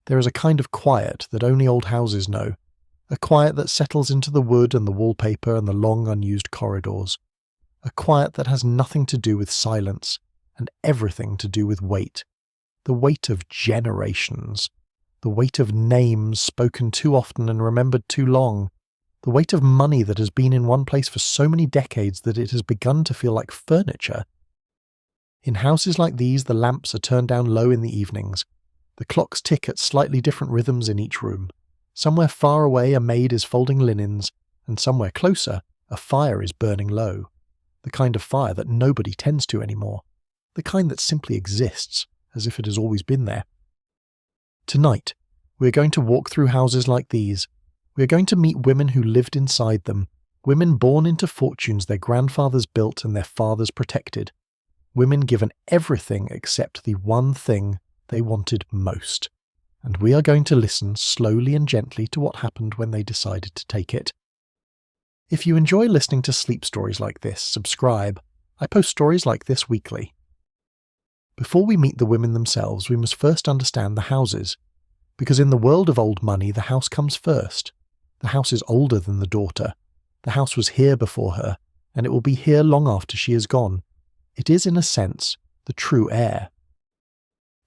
There is a kind of quiet that only old houses know, a quiet that settles into the wood and the wallpaper and the long unused corridors, a quiet that has nothing to do with silence and everything to do with weight, the weight of generations, the weight of names spoken too often and remembered too long, the weight of money that has been in one place for so many decades that it has begun to feel like furniture. In houses like these, the lamps are turned down low in the evenings. The clocks tick at slightly different rhythms in each room. Somewhere far away a maid is folding linens, and somewhere closer a fire is burning low. The kind of fire that nobody tends to anymore. The kind that simply exists, as if it has always been there. Tonight, we are going to walk through houses like these. We are going to meet women who lived inside them, women born into fortunes their grandfathers built and their fathers protected. Women given everything except the one thing they wanted most. And we are going to listen slowly and gently to what happened when they decided to take it. If you enjoy listening to sleep stories like this, subscribe. I post stories like this weekly. Before we meet the women themselves, we must first understand the houses. Because in the world of old money, the house comes first. The house is older than the daughter. The house was here before her, and it will be here long after she is gone. It is, in a sense, the true heir.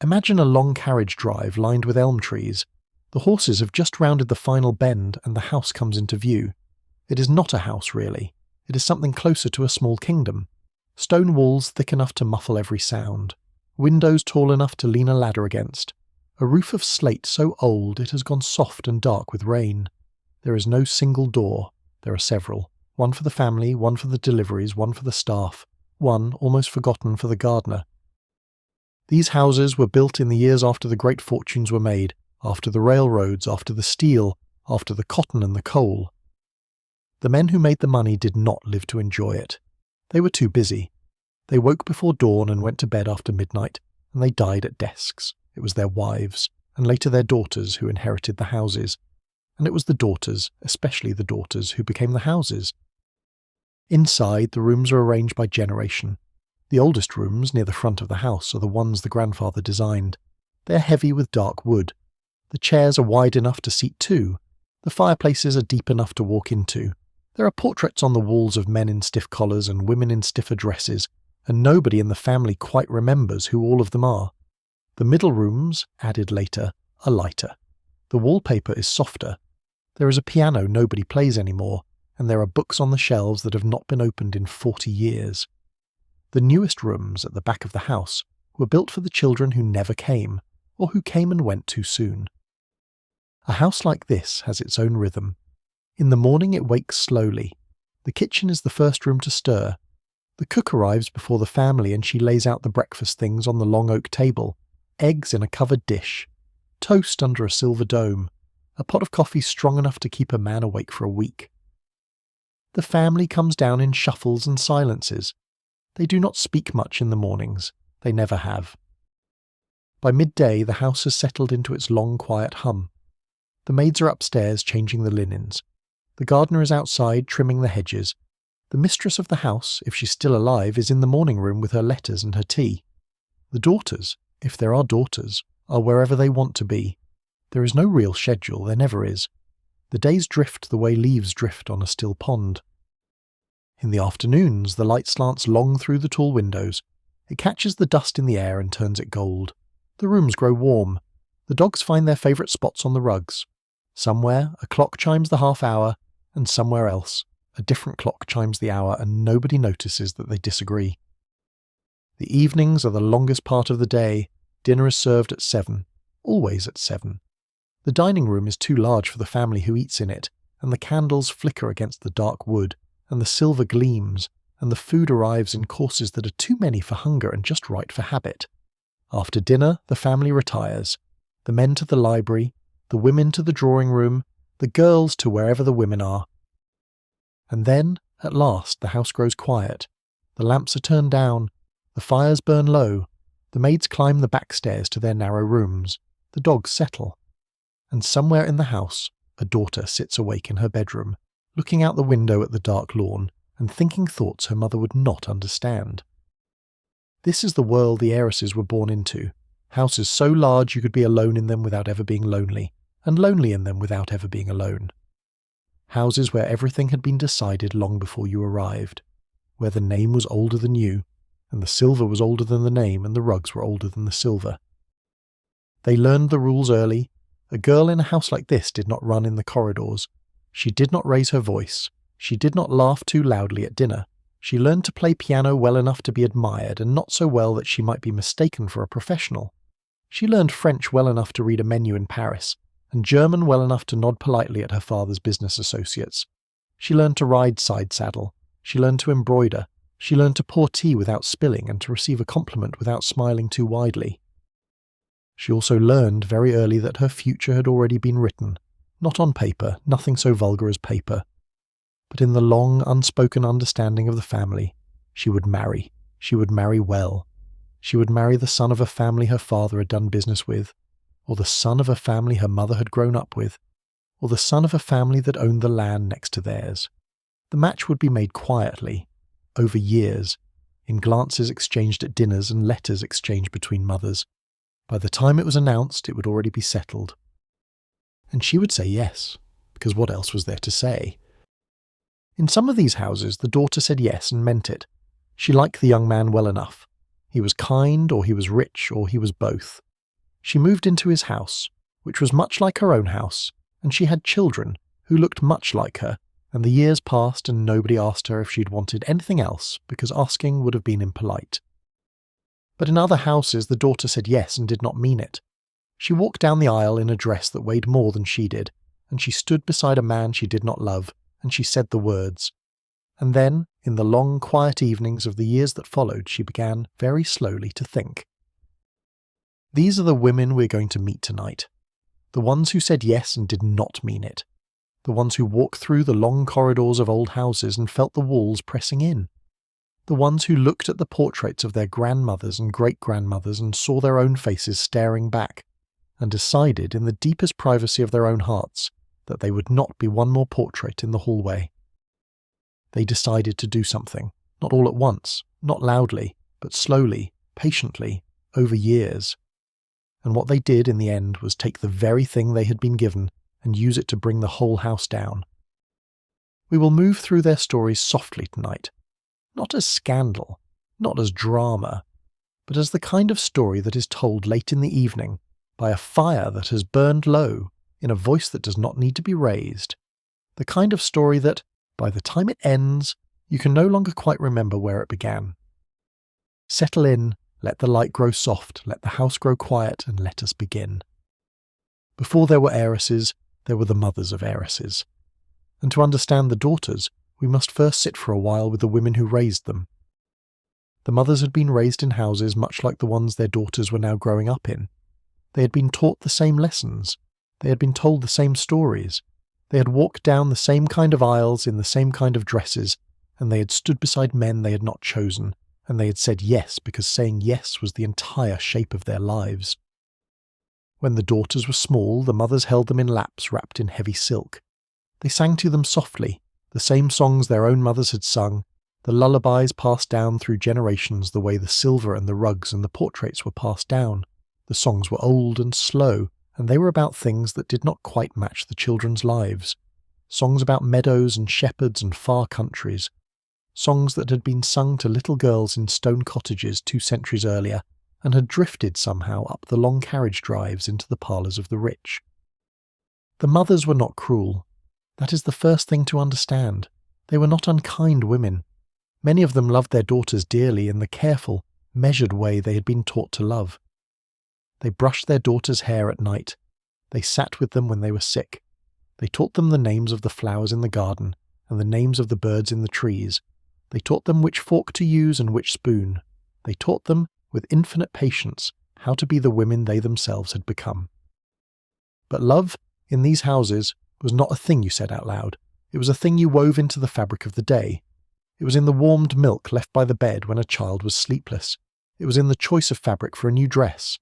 Imagine a long carriage drive lined with elm trees. The horses have just rounded the final bend and the house comes into view. It is not a house, really. It is something closer to a small kingdom. Stone walls thick enough to muffle every sound. Windows tall enough to lean a ladder against. A roof of slate so old it has gone soft and dark with rain. There is no single door. There are several. One for the family, one for the deliveries, one for the staff. One, almost forgotten, for the gardener. These houses were built in the years after the great fortunes were made, after the railroads, after the steel, after the cotton and the coal. The men who made the money did not live to enjoy it. They were too busy. They woke before dawn and went to bed after midnight, and they died at desks. It was their wives, and later their daughters, who inherited the houses. And it was the daughters, especially the daughters, who became the houses. Inside, the rooms are arranged by generation. The oldest rooms, near the front of the house, are the ones the grandfather designed. They are heavy with dark wood. The chairs are wide enough to seat two. The fireplaces are deep enough to walk into. There are portraits on the walls of men in stiff collars and women in stiffer dresses, and nobody in the family quite remembers who all of them are. The middle rooms, added later, are lighter. The wallpaper is softer. There is a piano nobody plays anymore, and there are books on the shelves that have not been opened in 40 years. The newest rooms at the back of the house were built for the children who never came, or who came and went too soon. A house like this has its own rhythm. In the morning it wakes slowly. The kitchen is the first room to stir. The cook arrives before the family and she lays out the breakfast things on the long oak table. Eggs in a covered dish. Toast under a silver dome. A pot of coffee strong enough to keep a man awake for a week. The family comes down in shuffles and silences. They do not speak much in the mornings. They never have. By midday, the house has settled into its long, quiet hum. The maids are upstairs changing the linens. The gardener is outside trimming the hedges. The mistress of the house, if she's still alive, is in the morning room with her letters and her tea. The daughters, if there are daughters, are wherever they want to be. There is no real schedule, there never is. The days drift the way leaves drift on a still pond. In the afternoons, the light slants long through the tall windows. It catches the dust in the air and turns it gold. The rooms grow warm. The dogs find their favourite spots on the rugs. Somewhere, a clock chimes the half hour, and somewhere else, a different clock chimes the hour, and nobody notices that they disagree. The evenings are the longest part of the day. Dinner is served at 7, always at 7. The dining room is too large for the family who eats in it, and the candles flicker against the dark wood, and the silver gleams, and the food arrives in courses that are too many for hunger and just right for habit. After dinner, the family retires. The men to the library, the women to the drawing room, the girls to wherever the women are. And then, at last, the house grows quiet. The lamps are turned down. The fires burn low. The maids climb the back stairs to their narrow rooms. The dogs settle. And somewhere in the house, a daughter sits awake in her bedroom, looking out the window at the dark lawn and thinking thoughts her mother would not understand. This is the world the heiresses were born into. Houses so large you could be alone in them without ever being lonely, and lonely in them without ever being alone. Houses where everything had been decided long before you arrived, where the name was older than you, and the silver was older than the name, and the rugs were older than the silver. They learned the rules early. A girl in a house like this did not run in the corridors. She did not raise her voice. She did not laugh too loudly at dinner. She learned to play piano well enough to be admired, and not so well that she might be mistaken for a professional. She learned French well enough to read a menu in Paris, and German well enough to nod politely at her father's business associates. She learned to ride side-saddle. She learned to embroider. She learned to pour tea without spilling and to receive a compliment without smiling too widely. She also learned very early that her future had already been written, not on paper, nothing so vulgar as paper, but in the long, unspoken understanding of the family. She would marry. She would marry well. She would marry the son of a family her father had done business with, or the son of a family her mother had grown up with, or the son of a family that owned the land next to theirs. The match would be made quietly, over years, in glances exchanged at dinners and letters exchanged between mothers. By the time it was announced, it would already be settled. And she would say yes, because what else was there to say? In some of these houses, the daughter said yes and meant it. She liked the young man well enough. He was kind, or he was rich, or he was both. She moved into his house, which was much like her own house, and she had children who looked much like her, and the years passed and nobody asked her if she'd wanted anything else, because asking would have been impolite. But in other houses, the daughter said yes and did not mean it. She walked down the aisle in a dress that weighed more than she did, and she stood beside a man she did not love, and she said the words. And then, in the long, quiet evenings of the years that followed, she began, very slowly, to think. These are the women we're going to meet tonight. The ones who said yes and did not mean it. The ones who walked through the long corridors of old houses and felt the walls pressing in. The ones who looked at the portraits of their grandmothers and great-grandmothers and saw their own faces staring back, and decided in the deepest privacy of their own hearts that they would not be one more portrait in the hallway. They decided to do something, not all at once, not loudly, but slowly, patiently, over years. And what they did in the end was take the very thing they had been given and use it to bring the whole house down. We will move through their stories softly tonight, not as scandal, not as drama, but as the kind of story that is told late in the evening, by a fire that has burned low, in a voice that does not need to be raised. The kind of story that, by the time it ends, you can no longer quite remember where it began. Settle in, let the light grow soft, let the house grow quiet, and let us begin. Before there were heiresses, there were the mothers of heiresses. And to understand the daughters, we must first sit for a while with the women who raised them. The mothers had been raised in houses much like the ones their daughters were now growing up in. They had been taught the same lessons. They had been told the same stories. They had walked down the same kind of aisles in the same kind of dresses, and they had stood beside men they had not chosen, and they had said yes because saying yes was the entire shape of their lives. When the daughters were small, the mothers held them in laps wrapped in heavy silk. They sang to them softly, the same songs their own mothers had sung, the lullabies passed down through generations the way the silver and the rugs and the portraits were passed down. The songs were old and slow, and they were about things that did not quite match the children's lives. Songs about meadows and shepherds and far countries. Songs that had been sung to little girls in stone cottages 2 centuries earlier, and had drifted somehow up the long carriage drives into the parlours of the rich. The mothers were not cruel. That is the first thing to understand. They were not unkind women. Many of them loved their daughters dearly in the careful, measured way they had been taught to love. They brushed their daughters' hair at night. They sat with them when they were sick. They taught them the names of the flowers in the garden and the names of the birds in the trees. They taught them which fork to use and which spoon. They taught them, with infinite patience, how to be the women they themselves had become. But love, in these houses, was not a thing you said out loud. It was a thing you wove into the fabric of the day. It was in the warmed milk left by the bed when a child was sleepless. It was in the choice of fabric for a new dress.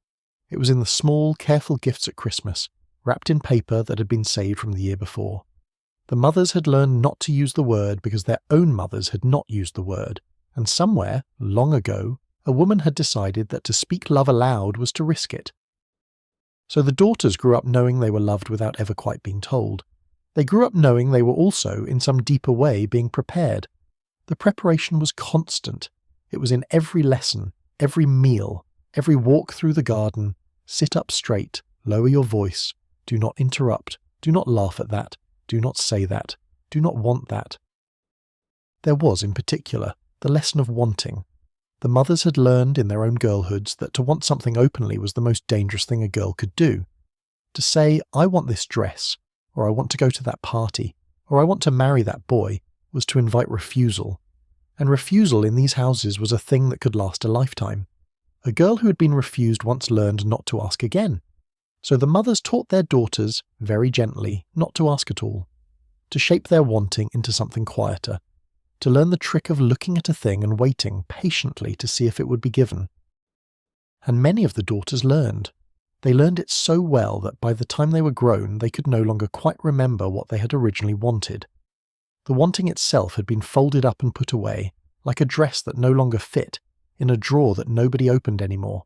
It was in the small, careful gifts at Christmas, wrapped in paper that had been saved from the year before. The mothers had learned not to use the word because their own mothers had not used the word, and somewhere, long ago, a woman had decided that to speak love aloud was to risk it. So the daughters grew up knowing they were loved without ever quite being told. They grew up knowing they were also, in some deeper way, being prepared. The preparation was constant. It was in every lesson, every meal, every walk through the garden. Sit up straight, lower your voice, do not interrupt, do not laugh at that, do not say that, do not want that. There was, in particular, the lesson of wanting. The mothers had learned in their own girlhoods that to want something openly was the most dangerous thing a girl could do. To say, I want this dress, or I want to go to that party, or I want to marry that boy, was to invite refusal. And refusal in these houses was a thing that could last a lifetime. A girl who had been refused once learned not to ask again. So the mothers taught their daughters, very gently, not to ask at all. To shape their wanting into something quieter. To learn the trick of looking at a thing and waiting patiently to see if it would be given. And many of the daughters learned. They learned it so well that by the time they were grown they could no longer quite remember what they had originally wanted. The wanting itself had been folded up and put away, like a dress that no longer fit, in a drawer that nobody opened anymore.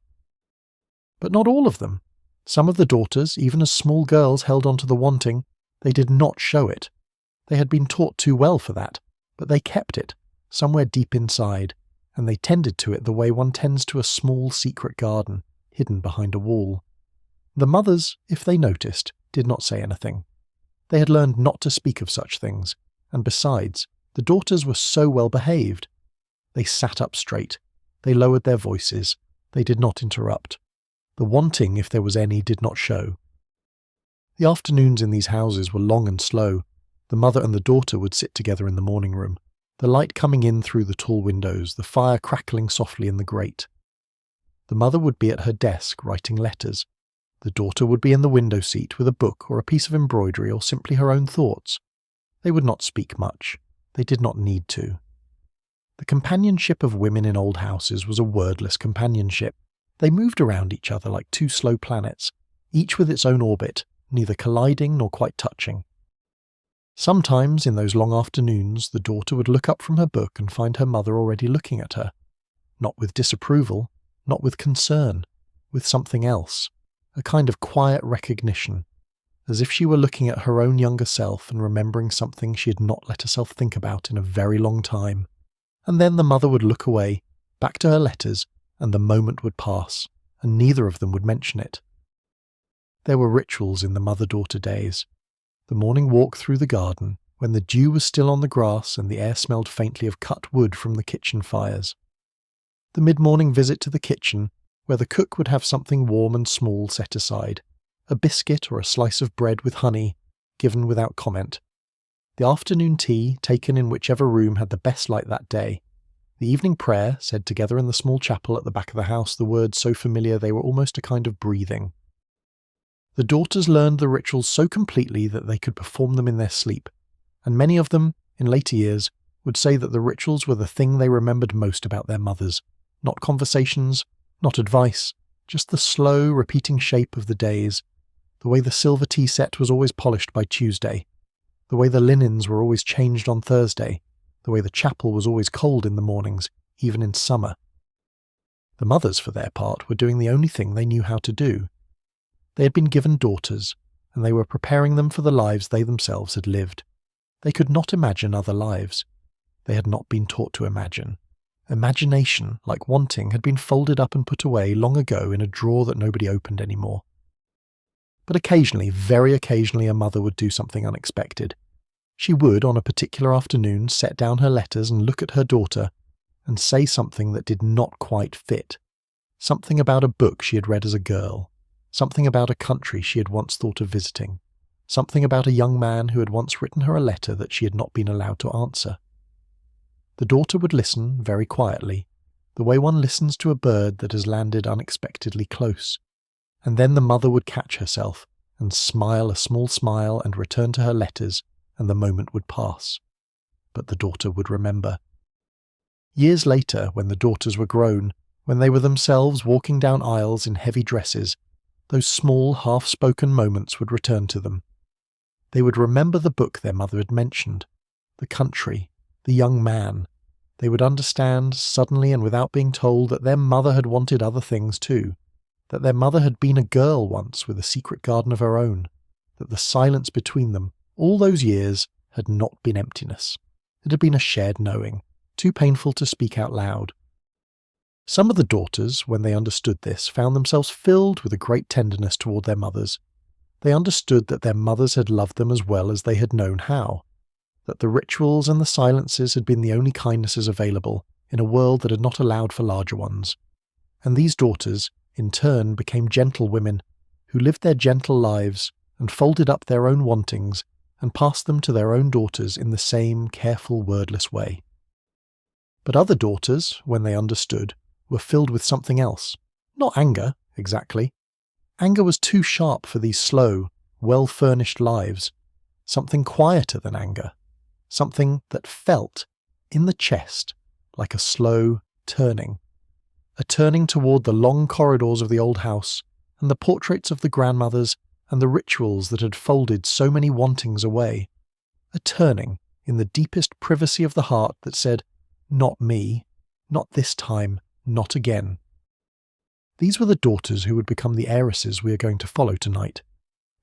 But not all of them. Some of the daughters, even as small girls, held on to the wanting. They did not show it. They had been taught too well for that. But they kept it, somewhere deep inside, and they tended to it the way one tends to a small secret garden, hidden behind a wall. The mothers, if they noticed, did not say anything. They had learned not to speak of such things, and besides, the daughters were so well behaved. They sat up straight, they lowered their voices, they did not interrupt. The wanting, if there was any, did not show. The afternoons in these houses were long and slow. The mother and the daughter would sit together in the morning room, the light coming in through the tall windows, the fire crackling softly in the grate. The mother would be at her desk writing letters. The daughter would be in the window seat with a book or a piece of embroidery or simply her own thoughts. They would not speak much. They did not need to. The companionship of women in old houses was a wordless companionship. They moved around each other like two slow planets, each with its own orbit, neither colliding nor quite touching. Sometimes, in those long afternoons, the daughter would look up from her book and find her mother already looking at her. Not with disapproval, not with concern, with something else, a kind of quiet recognition, as if she were looking at her own younger self and remembering something she had not let herself think about in a very long time. And then the mother would look away, back to her letters, and the moment would pass, and neither of them would mention it. There were rituals in the mother-daughter days. The morning walk through the garden, when the dew was still on the grass and the air smelled faintly of cut wood from the kitchen fires. The mid-morning visit to the kitchen, where the cook would have something warm and small set aside, a biscuit or a slice of bread with honey, given without comment. The afternoon tea, taken in whichever room had the best light that day. The evening prayer, said together in the small chapel at the back of the house, the words so familiar they were almost a kind of breathing. The daughters learned the rituals so completely that they could perform them in their sleep, and many of them, in later years, would say that the rituals were the thing they remembered most about their mothers. Not conversations, not advice, just the slow, repeating shape of the days, the way the silver tea set was always polished by Tuesday, the way the linens were always changed on Thursday, the way the chapel was always cold in the mornings, even in summer. The mothers, for their part, were doing the only thing they knew how to do. They had been given daughters, and they were preparing them for the lives they themselves had lived. They could not imagine other lives. They had not been taught to imagine. Imagination, like wanting, had been folded up and put away long ago in a drawer that nobody opened anymore. But occasionally, very occasionally, a mother would do something unexpected. She would, on a particular afternoon, set down her letters and look at her daughter and say something that did not quite fit. Something about a book she had read as a girl. Something about a country she had once thought of visiting. Something about a young man who had once written her a letter that she had not been allowed to answer. The daughter would listen very quietly, the way one listens to a bird that has landed unexpectedly close. And then the mother would catch herself and smile a small smile and return to her letters, and the moment would pass. But the daughter would remember. Years later, when the daughters were grown, when they were themselves walking down aisles in heavy dresses, those small, half-spoken moments would return to them. They would remember the book their mother had mentioned, the country, the young man. They would understand, suddenly and without being told, that their mother had wanted other things too, that their mother had been a girl once with a secret garden of her own, that the silence between them, all those years, had not been emptiness. It had been a shared knowing, too painful to speak out loud. Some of the daughters, when they understood this, found themselves filled with a great tenderness toward their mothers. They understood that their mothers had loved them as well as they had known how, that the rituals and the silences had been the only kindnesses available in a world that had not allowed for larger ones. And these daughters, in turn, became gentle women who lived their gentle lives and folded up their own wantings and passed them to their own daughters in the same careful, wordless way. But other daughters, when they understood, were filled with something else. Not anger, exactly. Anger was too sharp for these slow, well-furnished lives. Something quieter than anger. Something that felt, in the chest, like a slow turning. A turning toward the long corridors of the old house, and the portraits of the grandmothers, and the rituals that had folded so many wantings away. A turning in the deepest privacy of the heart that said, "Not me, not this time, not again." These were the daughters who would become the heiresses we are going to follow tonight,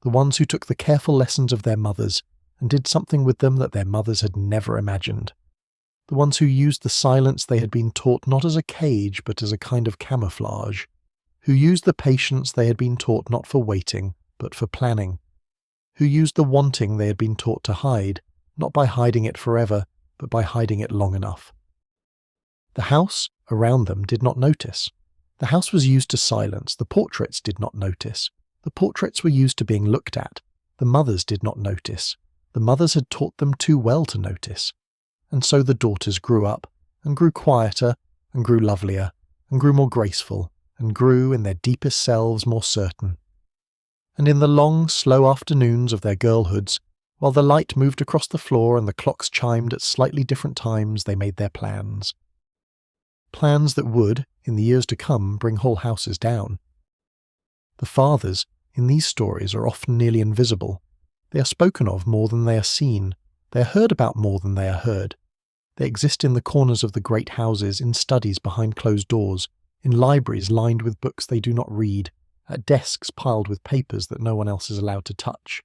the ones who took the careful lessons of their mothers and did something with them that their mothers had never imagined, the ones who used the silence they had been taught not as a cage but as a kind of camouflage, who used the patience they had been taught not for waiting but for planning, who used the wanting they had been taught to hide, not by hiding it forever, but by hiding it long enough. The house around them did not notice. The house was used to silence. The portraits did not notice. The portraits were used to being looked at. The mothers did not notice. The mothers had taught them too well to notice. And so the daughters grew up, and grew quieter, and grew lovelier, and grew more graceful, and grew in their deepest selves more certain. And in the long, slow afternoons of their girlhoods, while the light moved across the floor and the clocks chimed at slightly different times, they made their plans. Plans that would, in the years to come, bring whole houses down. The fathers, in these stories, are often nearly invisible. They are spoken of more than they are seen. They are heard about more than they are heard. They exist in the corners of the great houses, in studies behind closed doors, in libraries lined with books they do not read, at desks piled with papers that no one else is allowed to touch.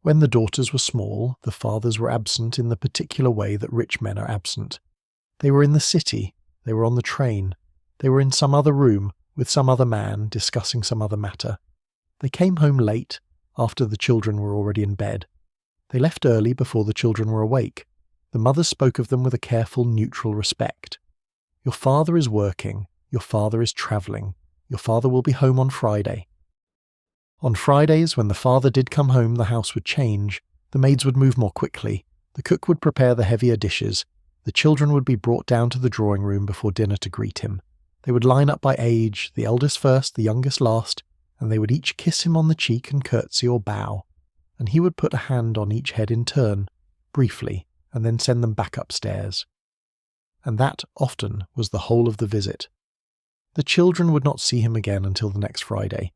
When the daughters were small, the fathers were absent in the particular way that rich men are absent. They were in the city, they were on the train, they were in some other room with some other man discussing some other matter. They came home late, after the children were already in bed. They left early before the children were awake. The mothers spoke of them with a careful, neutral respect. Your father is working, your father is travelling, your father will be home on Friday. On Fridays, when the father did come home, the house would change, the maids would move more quickly, the cook would prepare the heavier dishes, the children would be brought down to the drawing room before dinner to greet him. They would line up by age, the eldest first, the youngest last, and they would each kiss him on the cheek and curtsy or bow, and he would put a hand on each head in turn, briefly, and then send them back upstairs. And that often was the whole of the visit. The children would not see him again until the next Friday.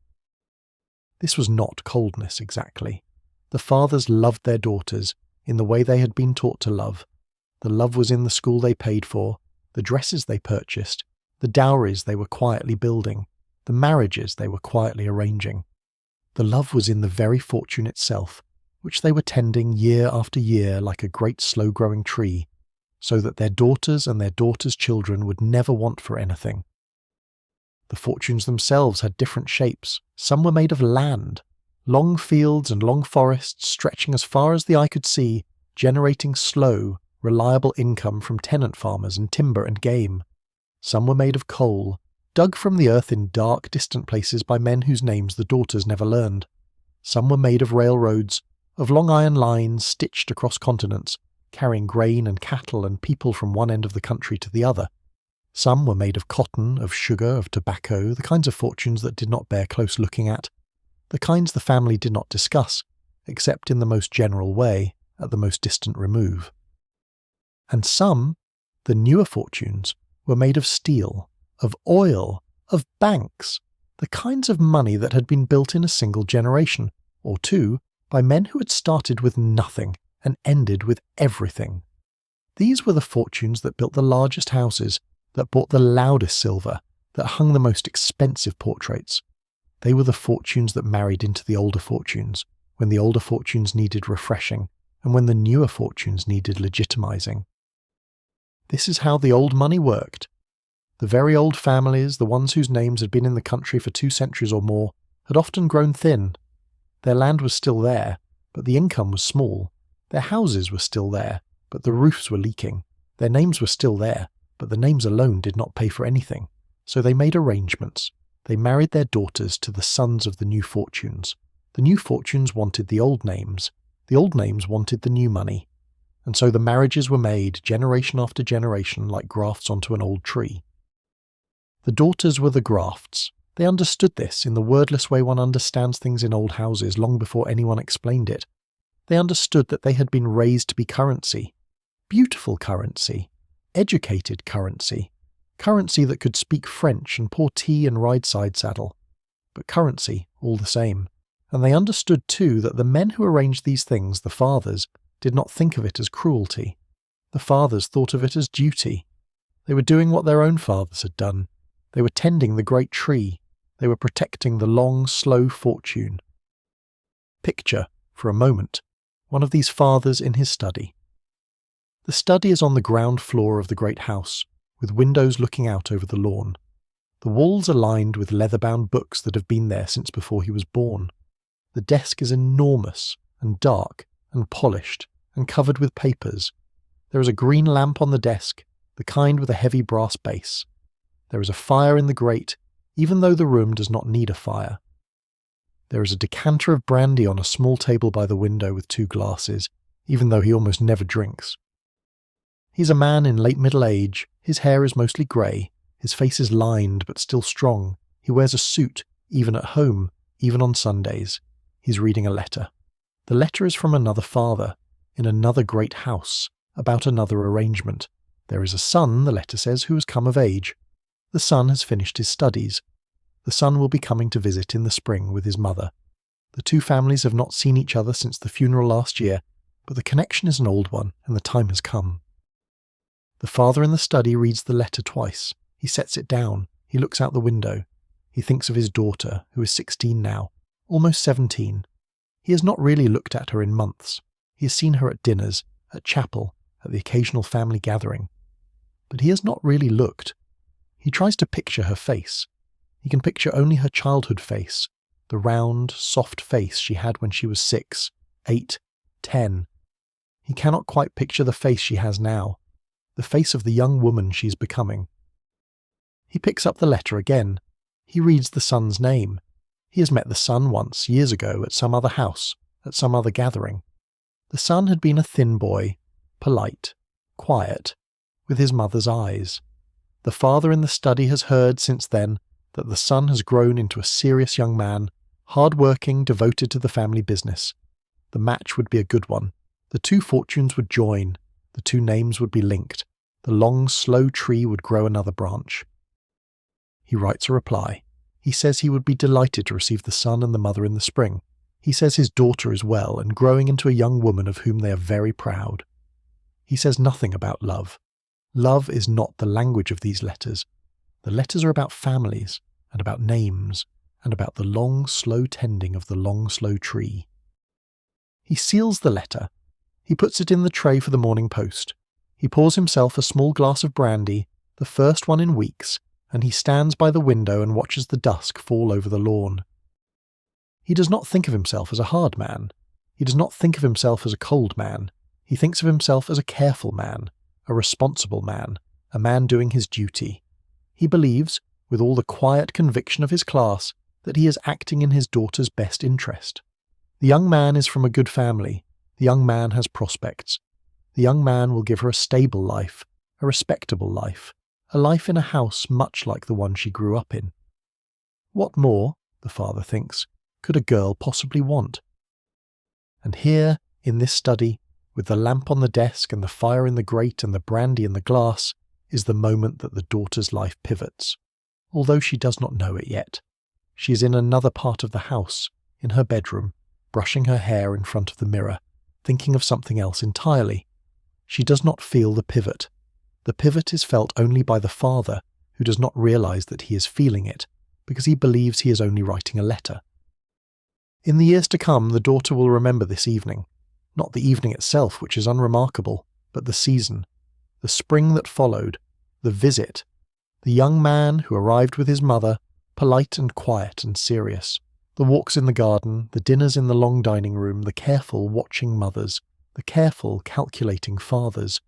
This was not coldness exactly. The fathers loved their daughters in the way they had been taught to love. The love was in the school they paid for, the dresses they purchased, the dowries they were quietly building, the marriages they were quietly arranging. The love was in the very fortune itself, which they were tending year after year like a great slow-growing tree, so that their daughters and their daughters' children would never want for anything. The fortunes themselves had different shapes. Some were made of land, long fields and long forests stretching as far as the eye could see, generating slow, reliable income from tenant farmers and timber and game. Some were made of coal, dug from the earth in dark, distant places by men whose names the daughters never learned. Some were made of railroads, of long iron lines stitched across continents, carrying grain and cattle and people from one end of the country to the other. Some were made of cotton, of sugar, of tobacco, the kinds of fortunes that did not bear close looking at, the kinds the family did not discuss, except in the most general way, at the most distant remove. And some, the newer fortunes, were made of steel, of oil, of banks, the kinds of money that had been built in a single generation, or two, by men who had started with nothing and ended with everything. These were the fortunes that built the largest houses, that bought the loudest silver, that hung the most expensive portraits. They were the fortunes that married into the older fortunes, when the older fortunes needed refreshing, and when the newer fortunes needed legitimizing. This is how the old money worked. The very old families, the ones whose names had been in the country for 2 centuries or more, had often grown thin. Their land was still there, but the income was small. Their houses were still there, but the roofs were leaking. Their names were still there, but the names alone did not pay for anything. So they made arrangements. They married their daughters to the sons of the new fortunes. The new fortunes wanted the old names. The old names wanted the new money. And so the marriages were made generation after generation like grafts onto an old tree. The daughters were the grafts. They understood this in the wordless way one understands things in old houses long before anyone explained it. They understood that they had been raised to be currency. Beautiful currency. Educated currency. Currency that could speak French and pour tea and ride side saddle. But currency, all the same. And they understood too that the men who arranged these things, the fathers, did not think of it as cruelty. The fathers thought of it as duty. They were doing what their own fathers had done. They were tending the great tree. They were protecting the long, slow fortune. Picture, for a moment, one of these fathers in his study. The study is on the ground floor of the great house, with windows looking out over the lawn. The walls are lined with leather-bound books that have been there since before he was born. The desk is enormous and dark and polished and covered with papers. There is a green lamp on the desk, the kind with a heavy brass base. There is a fire in the grate, even though the room does not need a fire. There is a decanter of brandy on a small table by the window with 2 glasses, even though he almost never drinks. He's a man in late middle age. His hair is mostly grey. His face is lined but still strong. He wears a suit, even at home, even on Sundays. He's reading a letter. The letter is from another father, in another great house, about another arrangement. There is a son, the letter says, who has come of age. The son has finished his studies. The son will be coming to visit in the spring with his mother. The 2 families have not seen each other since the funeral last year, but the connection is an old one, and the time has come. The father in the study reads the letter twice. He sets it down. He looks out the window. He thinks of his daughter, who is 16 now, almost 17. He has not really looked at her in months. He has seen her at dinners, at chapel, at the occasional family gathering. But he has not really looked. He tries to picture her face. He can picture only her childhood face, the round, soft face she had when she was 6, 8, 10. He cannot quite picture the face she has now, the face of the young woman she is becoming. He picks up the letter again. He reads the son's name. He has met the son once, years ago, at some other house, at some other gathering. The son had been a thin boy, polite, quiet, with his mother's eyes. The father in the study has heard since then that the son has grown into a serious young man, hard-working, devoted to the family business. The match would be a good one. The 2 fortunes would join. The 2 names would be linked. The long, slow tree would grow another branch. He writes a reply. He says he would be delighted to receive the son and the mother in the spring. He says his daughter is well and growing into a young woman of whom they are very proud. He says nothing about love. Love is not the language of these letters. The letters are about families, and about names, and about the long, slow tending of the long, slow tree. He seals the letter. He puts it in the tray for the morning post. He pours himself a small glass of brandy, the first one in weeks, and he stands by the window and watches the dusk fall over the lawn. He does not think of himself as a hard man. He does not think of himself as a cold man. He thinks of himself as a careful man, a responsible man, a man doing his duty. He believes, with all the quiet conviction of his class, that he is acting in his daughter's best interest. The young man is from a good family. The young man has prospects. The young man will give her a stable life, a respectable life, a life in a house much like the one she grew up in. What more, the father thinks, could a girl possibly want? And here, in this study, with the lamp on the desk and the fire in the grate and the brandy in the glass, is the moment that the daughter's life pivots, although she does not know it yet. She is in another part of the house, in her bedroom, brushing her hair in front of the mirror, thinking of something else entirely. She does not feel the pivot. The pivot is felt only by the father, who does not realize that he is feeling it, because he believes he is only writing a letter. In the years to come, the daughter will remember this evening. Not the evening itself, which is unremarkable, but the season, the spring that followed, the visit, the young man who arrived with his mother, polite and quiet and serious, the walks in the garden, the dinners in the long dining room, the careful watching mothers, the careful calculating fathers,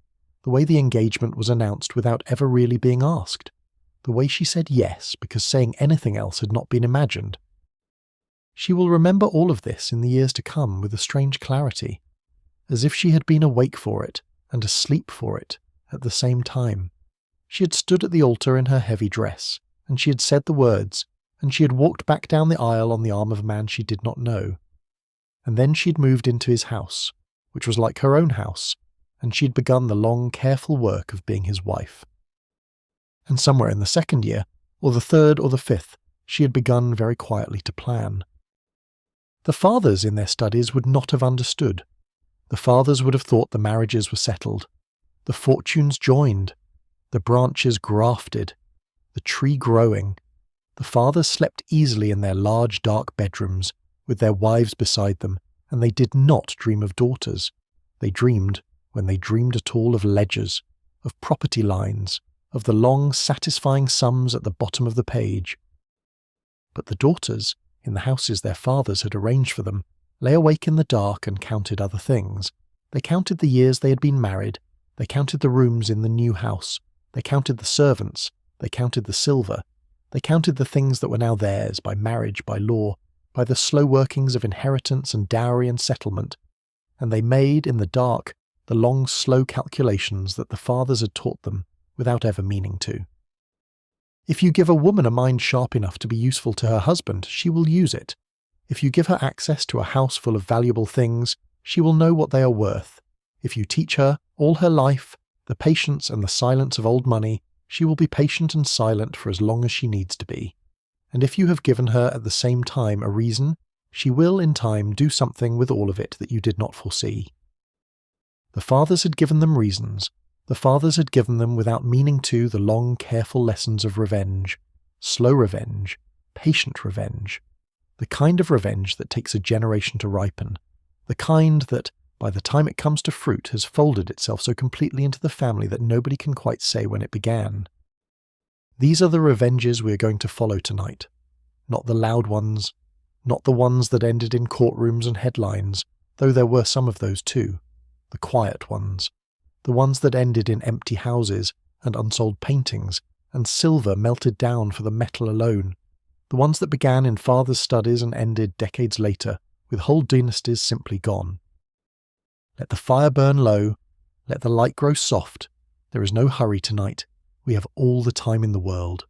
the way the engagement was announced without ever really being asked, the way she said yes because saying anything else had not been imagined. She will remember all of this in the years to come with a strange clarity, as if she had been awake for it and asleep for it at the same time. She had stood at the altar in her heavy dress, and she had said the words, and she had walked back down the aisle on the arm of a man she did not know. And then she had moved into his house, which was like her own house, and she had begun the long, careful work of being his wife. And somewhere in the second year, or the third or the fifth, she had begun very quietly to plan. The fathers in their studies would not have understood. The fathers would have thought the marriages were settled, the fortunes joined, the branches grafted, the tree growing. The fathers slept easily in their large dark bedrooms, with their wives beside them, and they did not dream of daughters. They dreamed, when they dreamed at all, of ledgers, of property lines, of the long, satisfying sums at the bottom of the page. But the daughters, in the houses their fathers had arranged for them, lay awake in the dark and counted other things. They counted the years they had been married, they counted the rooms in the new house, they counted the servants, they counted the silver, they counted the things that were now theirs by marriage, by law, by the slow workings of inheritance and dowry and settlement, and they made, in the dark, the long, slow calculations that the fathers had taught them without ever meaning to. If you give a woman a mind sharp enough to be useful to her husband, she will use it. If you give her access to a house full of valuable things, she will know what they are worth. If you teach her, all her life, the patience and the silence of old money, she will be patient and silent for as long as she needs to be. And if you have given her at the same time a reason, she will in time do something with all of it that you did not foresee. The fathers had given them reasons. The fathers had given them without meaning to the long, careful lessons of revenge, slow revenge, patient revenge, the kind of revenge that takes a generation to ripen, the kind that, by the time it comes to fruit, has folded itself so completely into the family that nobody can quite say when it began. These are the revenges we are going to follow tonight. Not the loud ones, not the ones that ended in courtrooms and headlines, though there were some of those too. The quiet ones. The ones that ended in empty houses and unsold paintings and silver melted down for the metal alone. The ones that began in fathers' studies and ended decades later, with whole dynasties simply gone. Let the fire burn low. Let the light grow soft. There is no hurry tonight. We have all the time in the world.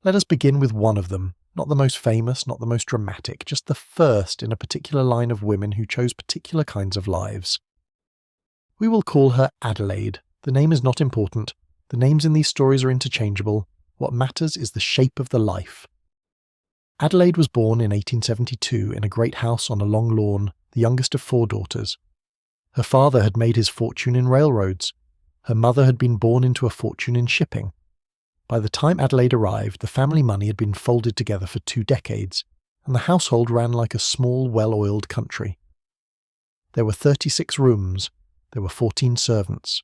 Let us begin with one of them, not the most famous, not the most dramatic, just the first in a particular line of women who chose particular kinds of lives. We will call her Adelaide. The name is not important. The names in these stories are interchangeable. What matters is the shape of the life. Adelaide was born in 1872 in a great house on a long lawn, the youngest of 4 daughters. Her father had made his fortune in railroads. Her mother had been born into a fortune in shipping. By the time Adelaide arrived, the family money had been folded together for 2 decades, and the household ran like a small, well-oiled country. There were 36 rooms. There were 14 servants.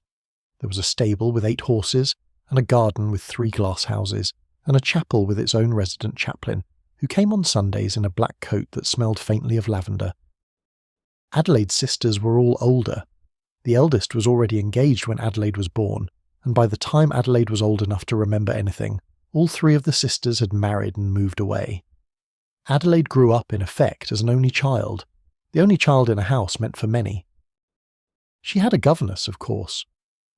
There was a stable with 8 horses, and a garden with 3 glass houses, and a chapel with its own resident chaplain, who came on Sundays in a black coat that smelled faintly of lavender. Adelaide's sisters were all older. The eldest was already engaged when Adelaide was born, and by the time Adelaide was old enough to remember anything, all 3 of the sisters had married and moved away. Adelaide grew up, in effect, as an only child. The only child in a house meant for many. She had a governess, of course.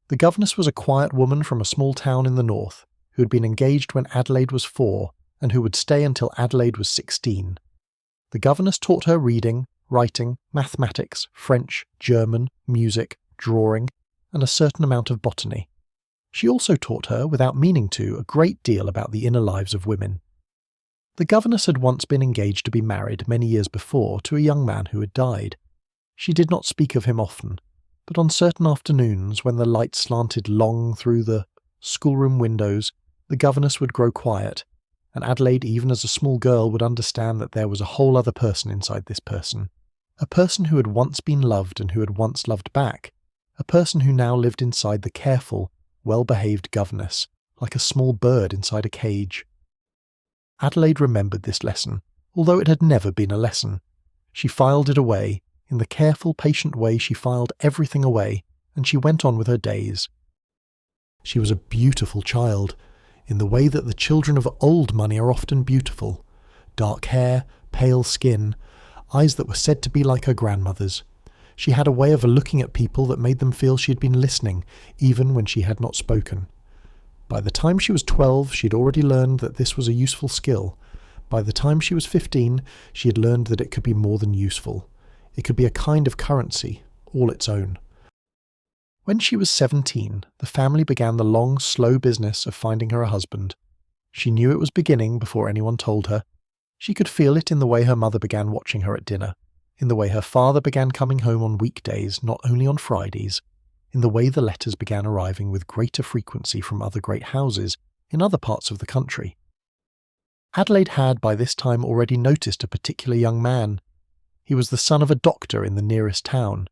The governess was a quiet woman from a small town in the north, who had been engaged when Adelaide was 4, and who would stay until Adelaide was 16. The governess taught her reading, writing, mathematics, French, German, music, drawing, and a certain amount of botany. She also taught her, without meaning to, a great deal about the inner lives of women. The governess had once been engaged to be married many years before to a young man who had died. She did not speak of him often. But on certain afternoons, when the light slanted long through the schoolroom windows, the governess would grow quiet, and Adelaide, even as a small girl, would understand that there was a whole other person inside this person. A person who had once been loved and who had once loved back. A person who now lived inside the careful, well-behaved governess, like a small bird inside a cage. Adelaide remembered this lesson, although it had never been a lesson. She filed it away. In the careful, patient way she filed everything away, and she went on with her days. She was a beautiful child, in the way that the children of old money are often beautiful. Dark hair, pale skin, eyes that were said to be like her grandmother's. She had a way of looking at people that made them feel she had been listening, even when she had not spoken. By the time she was 12, she had already learned that this was a useful skill. By the time she was 15, she had learned that it could be more than useful. It could be a kind of currency, all its own. When she was 17, the family began the long, slow business of finding her a husband. She knew it was beginning before anyone told her. She could feel it in the way her mother began watching her at dinner, in the way her father began coming home on weekdays, not only on Fridays, in the way the letters began arriving with greater frequency from other great houses in other parts of the country. Adelaide had by this time already noticed a particular young man. He was the son of a doctor in the nearest town.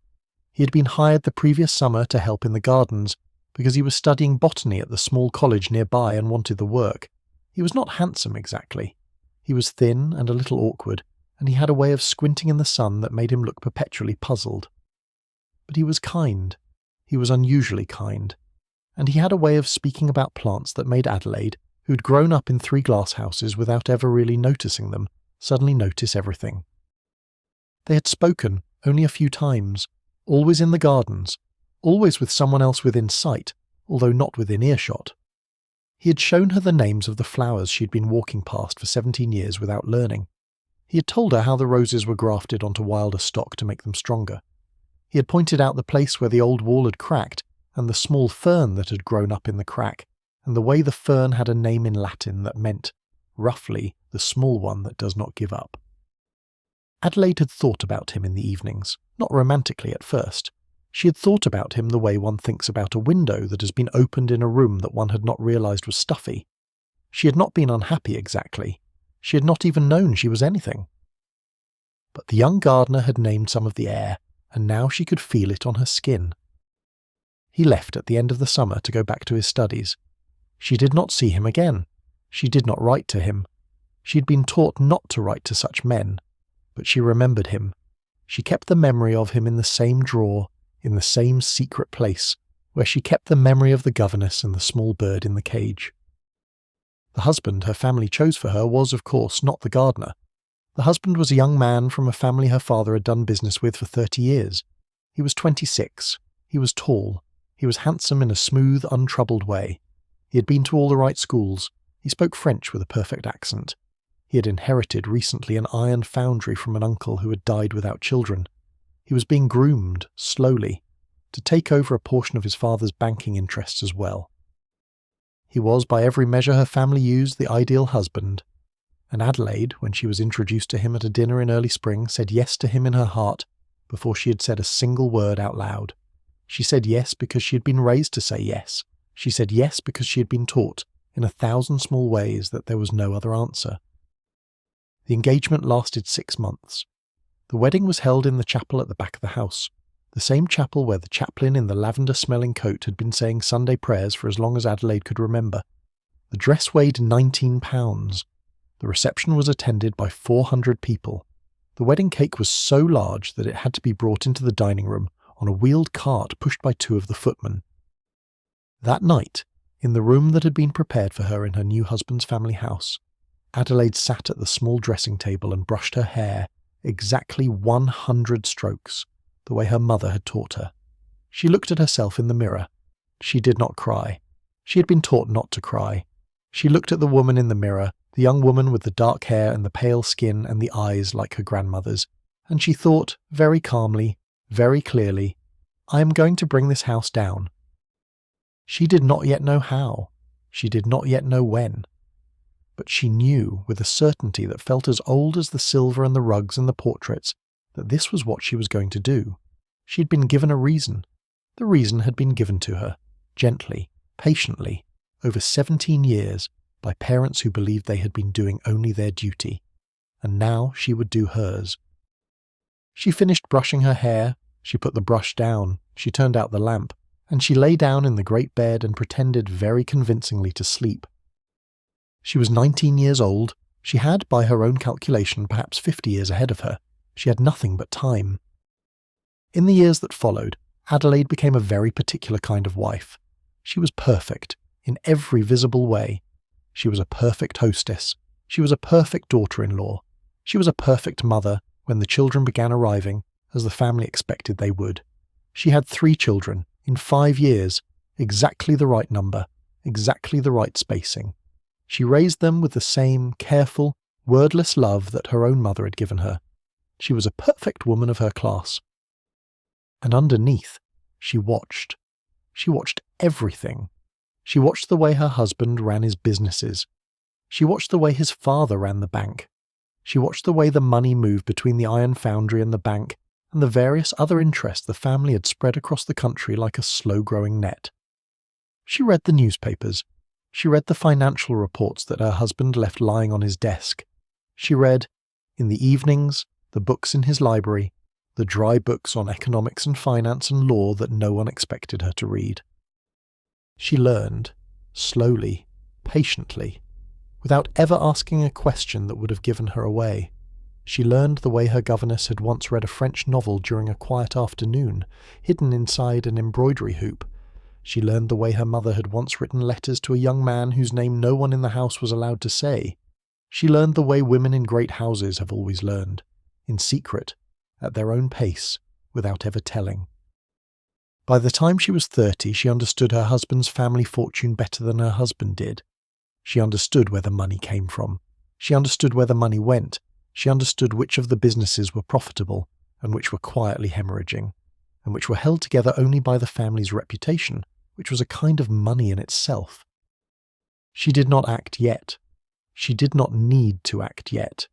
He had been hired the previous summer to help in the gardens, because he was studying botany at the small college nearby and wanted the work. He was not handsome exactly. He was thin and a little awkward, and he had a way of squinting in the sun that made him look perpetually puzzled. But he was kind. He was unusually kind. And he had a way of speaking about plants that made Adelaide, who'd grown up in 3 glass houses without ever really noticing them, suddenly notice everything. They had spoken only a few times, always in the gardens, always with someone else within sight, although not within earshot. He had shown her the names of the flowers she'd been walking past for 17 years without learning. He had told her how the roses were grafted onto wilder stock to make them stronger. He had pointed out the place where the old wall had cracked, and the small fern that had grown up in the crack, and the way the fern had a name in Latin that meant, roughly, the small one that does not give up. Adelaide had thought about him in the evenings, not romantically at first. She had thought about him the way one thinks about a window that has been opened in a room that one had not realised was stuffy. She had not been unhappy exactly. She had not even known she was anything. But the young gardener had named some of the air, and now she could feel it on her skin. He left at the end of the summer to go back to his studies. She did not see him again. She did not write to him. She had been taught not to write to such men, but she remembered him. She kept the memory of him in the same drawer, in the same secret place, where she kept the memory of the governess and the small bird in the cage. The husband her family chose for her was, of course, not the gardener. The husband was a young man from a family her father had done business with for 30 years. He was 26. He was tall. He was handsome in a smooth, untroubled way. He had been to all the right schools. He spoke French with a perfect accent. He had inherited recently an iron foundry from an uncle who had died without children. He was being groomed, slowly, to take over a portion of his father's banking interests as well. He was, by every measure her family used, the ideal husband. And Adelaide, when she was introduced to him at a dinner in early spring, said yes to him in her heart before she had said a single word out loud. She said yes because she had been raised to say yes. She said yes because she had been taught, in 1,000 small ways, that there was no other answer. The engagement lasted 6 months. The wedding was held in the chapel at the back of the house, the same chapel where the chaplain in the lavender-smelling coat had been saying Sunday prayers for as long as Adelaide could remember. The dress weighed 19 pounds. The reception was attended by 400 people. The wedding cake was so large that it had to be brought into the dining room on a wheeled cart pushed by 2 of the footmen. That night, in the room that had been prepared for her in her new husband's family house, Adelaide sat at the small dressing table and brushed her hair, exactly 100 strokes, the way her mother had taught her. She looked at herself in the mirror. She did not cry. She had been taught not to cry. She looked at the woman in the mirror, the young woman with the dark hair and the pale skin and the eyes like her grandmother's, and she thought, very calmly, very clearly, I am going to bring this house down. She did not yet know how. She did not yet know when. But she knew, with a certainty that felt as old as the silver and the rugs and the portraits, that this was what she was going to do. She had been given a reason. The reason had been given to her, gently, patiently, over 17 years, by parents who believed they had been doing only their duty, and now she would do hers. She finished brushing her hair, she put the brush down, she turned out the lamp, and she lay down in the great bed and pretended very convincingly to sleep. She was 19 years old. She had, by her own calculation, perhaps 50 years ahead of her. She had nothing but time. In the years that followed, Adelaide became a very particular kind of wife. She was perfect, in every visible way. She was a perfect hostess. She was a perfect daughter-in-law. She was a perfect mother when the children began arriving, as the family expected they would. She had 3 children, in 5 years, exactly the right number, exactly the right spacing. She raised them with the same careful, wordless love that her own mother had given her. She was a perfect woman of her class. And underneath, she watched. She watched everything. She watched the way her husband ran his businesses. She watched the way his father ran the bank. She watched the way the money moved between the iron foundry and the bank, and the various other interests the family had spread across the country like a slow-growing net. She read the newspapers. She read the financial reports that her husband left lying on his desk. She read, in the evenings, the books in his library, the dry books on economics and finance and law that no one expected her to read. She learned, slowly, patiently, without ever asking a question that would have given her away. She learned the way her governess had once read a French novel during a quiet afternoon, hidden inside an embroidery hoop. She learned the way her mother had once written letters to a young man whose name no one in the house was allowed to say. She learned the way women in great houses have always learned, in secret, at their own pace, without ever telling. By the time she was 30, she understood her husband's family fortune better than her husband did. She understood where the money came from. She understood where the money went. She understood which of the businesses were profitable and which were quietly hemorrhaging, and which were held together only by the family's reputation, which was a kind of money in itself. She did not act yet. She did not need to act yet.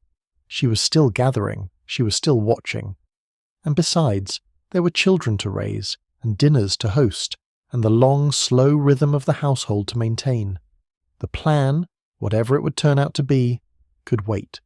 She was still gathering. She was still watching. And besides, there were children to raise, and dinners to host, and the long, slow rhythm of the household to maintain. The plan, whatever it would turn out to be, could wait.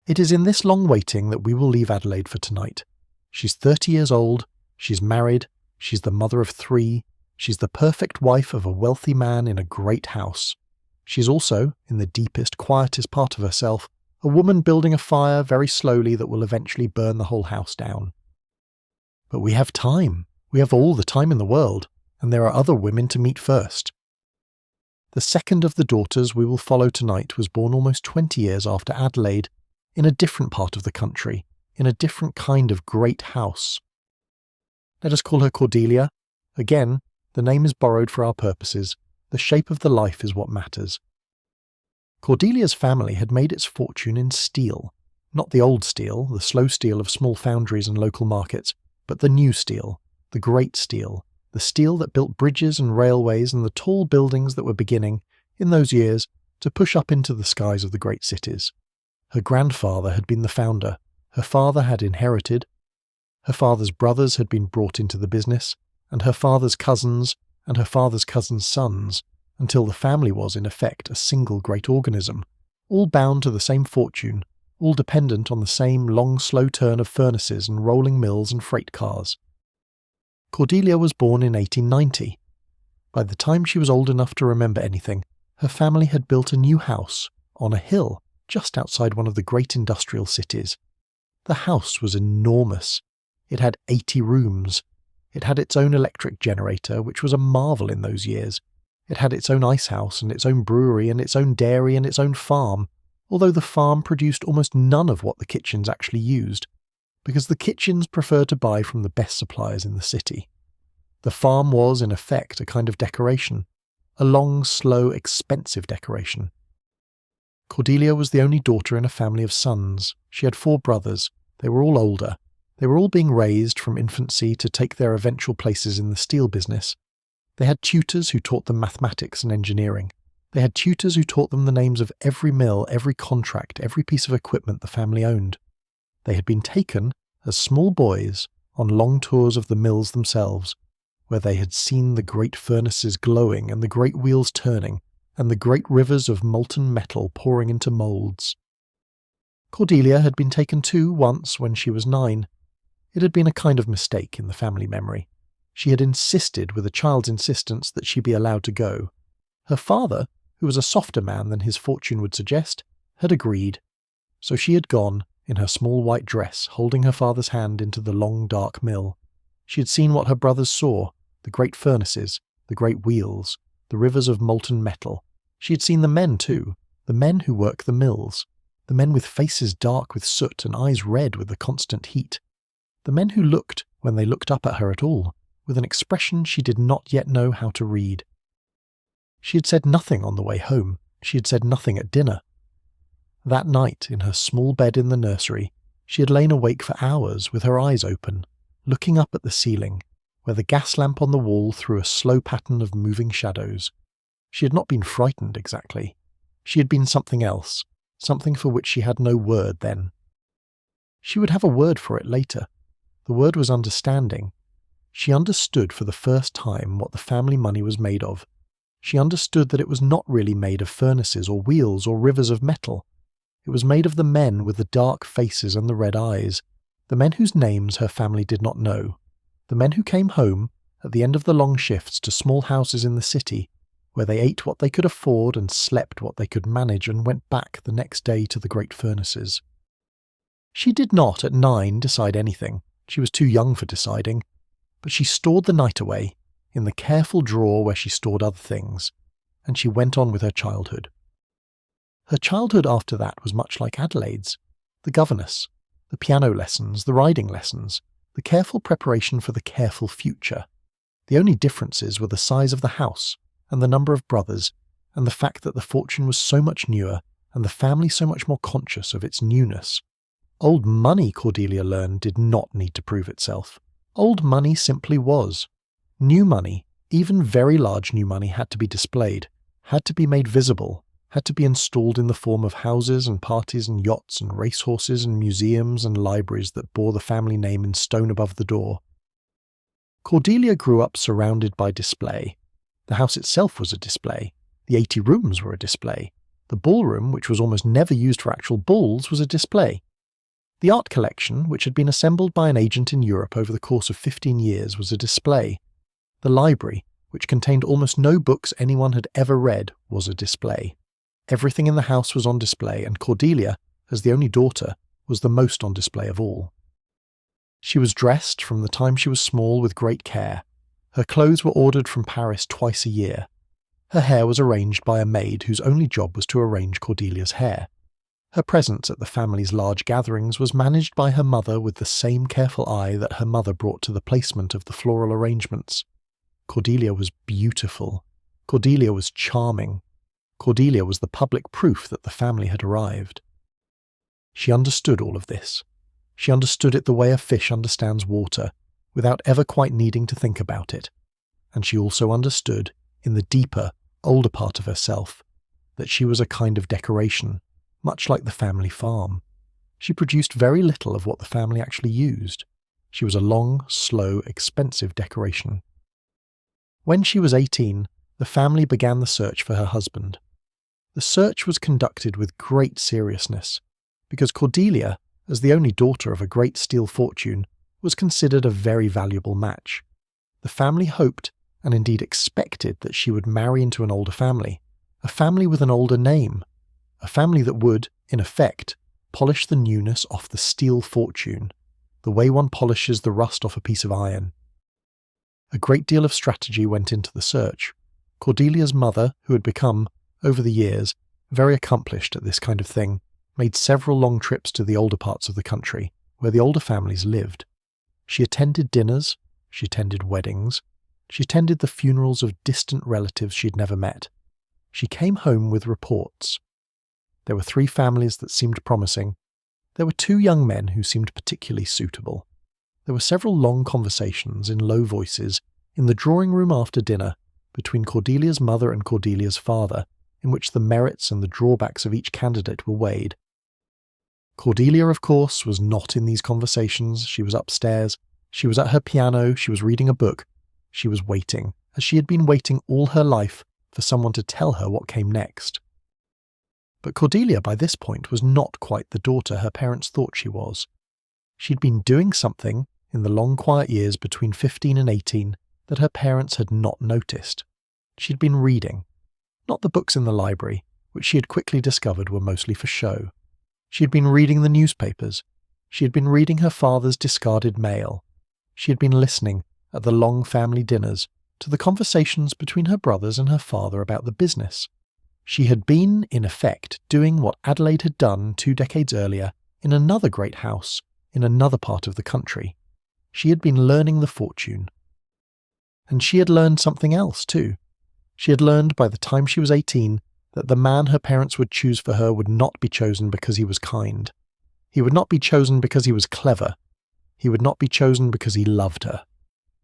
It is in this long waiting that we will leave Adelaide for tonight. She's 30 years old, she's married, she's the mother of 3, she's the perfect wife of a wealthy man in a great house. She's also, in the deepest, quietest part of herself, a woman building a fire very slowly that will eventually burn the whole house down. But we have time. We have all the time in the world, and there are other women to meet first. The second of the daughters we will follow tonight was born almost 20 years after Adelaide, in a different part of the country, in a different kind of great house. Let us call her Cordelia. Again, the name is borrowed for our purposes. The shape of the life is what matters. Cordelia's family had made its fortune in steel, not the old steel, the slow steel of small foundries and local markets, but the new steel, the great steel, the steel that built bridges and railways and the tall buildings that were beginning, in those years, to push up into the skies of the great cities. Her grandfather had been the founder, her father had inherited, her father's brothers had been brought into the business, and her father's cousins, and her father's cousins' sons, until the family was, in effect, a single great organism, all bound to the same fortune, all dependent on the same long, slow turn of furnaces and rolling mills and freight cars. Cordelia was born in 1890. By the time she was old enough to remember anything, her family had built a new house, on a hill, just outside one of the great industrial cities. The house was enormous. It had 80 rooms. It had its own electric generator, which was a marvel in those years. It had its own ice house and its own brewery and its own dairy and its own farm, although the farm produced almost none of what the kitchens actually used, because the kitchens preferred to buy from the best suppliers in the city. The farm was, in effect, a kind of decoration, a long, slow, expensive decoration. Cordelia was the only daughter in a family of sons. She had 4 brothers. They were all older. They were all being raised from infancy to take their eventual places in the steel business. They had tutors who taught them mathematics and engineering. They had tutors who taught them the names of every mill, every contract, every piece of equipment the family owned. They had been taken, as small boys, on long tours of the mills themselves, where they had seen the great furnaces glowing and the great wheels turning, and the great rivers of molten metal pouring into moulds. Cordelia had been taken too once when she was 9. It had been a kind of mistake in the family memory. She had insisted with a child's insistence that she be allowed to go. Her father, who was a softer man than his fortune would suggest, had agreed. So she had gone, in her small white dress, holding her father's hand into the long dark mill. She had seen what her brothers saw, the great furnaces, the great wheels, the rivers of molten metal. She had seen the men too, the men who work the mills, the men with faces dark with soot and eyes red with the constant heat, the men who looked, when they looked up at her at all, with an expression she did not yet know how to read. She had said nothing on the way home. She had said nothing at dinner. That night, in her small bed in the nursery, she had lain awake for hours with her eyes open, looking up at the ceiling, where the gas lamp on the wall threw a slow pattern of moving shadows. She had not been frightened exactly. She had been something else, something for which she had no word then. She would have a word for it later. The word was understanding. She understood for the first time what the family money was made of. She understood that it was not really made of furnaces or wheels or rivers of metal. It was made of the men with the dark faces and the red eyes, the men whose names her family did not know, the men who came home, at the end of the long shifts, to small houses in the city, where they ate what they could afford and slept what they could manage and went back the next day to the great furnaces. She did not, at 9, decide anything. She was too young for deciding. But she stored the night away, in the careful drawer where she stored other things, and she went on with her childhood. Her childhood after that was much like Adelaide's. The governess, the piano lessons, the riding lessons, the careful preparation for the careful future. The only differences were the size of the house, and the number of brothers, and the fact that the fortune was so much newer, and the family so much more conscious of its newness. Old money, Cordelia learned, did not need to prove itself. Old money simply was. New money, even very large new money, had to be displayed, had to be made visible, had to be installed in the form of houses and parties and yachts and racehorses and museums and libraries that bore the family name in stone above the door. Cordelia grew up surrounded by display. The house itself was a display. The 80 rooms were a display. The ballroom, which was almost never used for actual balls, was a display. The art collection, which had been assembled by an agent in Europe over the course of 15 years, was a display. The library, which contained almost no books anyone had ever read, was a display. Everything in the house was on display, and Cordelia, as the only daughter, was the most on display of all. She was dressed from the time she was small with great care. Her clothes were ordered from Paris twice a year. Her hair was arranged by a maid whose only job was to arrange Cordelia's hair. Her presence at the family's large gatherings was managed by her mother with the same careful eye that her mother brought to the placement of the floral arrangements. Cordelia was beautiful. Cordelia was charming. Cordelia was the public proof that the family had arrived. She understood all of this. She understood it the way a fish understands water, without ever quite needing to think about it. And she also understood, in the deeper, older part of herself, that she was a kind of decoration, much like the family farm. She produced very little of what the family actually used. She was a long, slow, expensive decoration. When she was 18, the family began the search for her husband. The search was conducted with great seriousness, because Cordelia, as the only daughter of a great steel fortune, was considered a very valuable match. The family hoped, and indeed expected, that she would marry into an older family, a family with an older name, a family that would, in effect, polish the newness off the steel fortune, the way one polishes the rust off a piece of iron. A great deal of strategy went into the search. Cordelia's mother, who had become, over the years, very accomplished at this kind of thing, made several long trips to the older parts of the country, where the older families lived. She attended dinners, she attended weddings, she attended the funerals of distant relatives she'd never met. She came home with reports. There were 3 families that seemed promising. There were 2 young men who seemed particularly suitable. There were several long conversations in low voices in the drawing room after dinner between Cordelia's mother and Cordelia's father, in which the merits and the drawbacks of each candidate were weighed. Cordelia, of course, was not in these conversations. She was upstairs. She was at her piano. She was reading a book. She was waiting, as she had been waiting all her life, for someone to tell her what came next. But Cordelia by this point was not quite the daughter her parents thought she was. She'd been doing something, in the long quiet years between 15 and 18, that her parents had not noticed. She'd been reading. Not the books in the library, which she had quickly discovered were mostly for show. She had been reading the newspapers. She had been reading her father's discarded mail. She had been listening, at the long family dinners, to the conversations between her brothers and her father about the business. She had been, in effect, doing what Adelaide had done 2 decades earlier in another great house, in another part of the country. She had been learning the fortune. And she had learned something else, too. She had learned by the time she was 18 that the man her parents would choose for her would not be chosen because he was kind. He would not be chosen because he was clever. He would not be chosen because he loved her.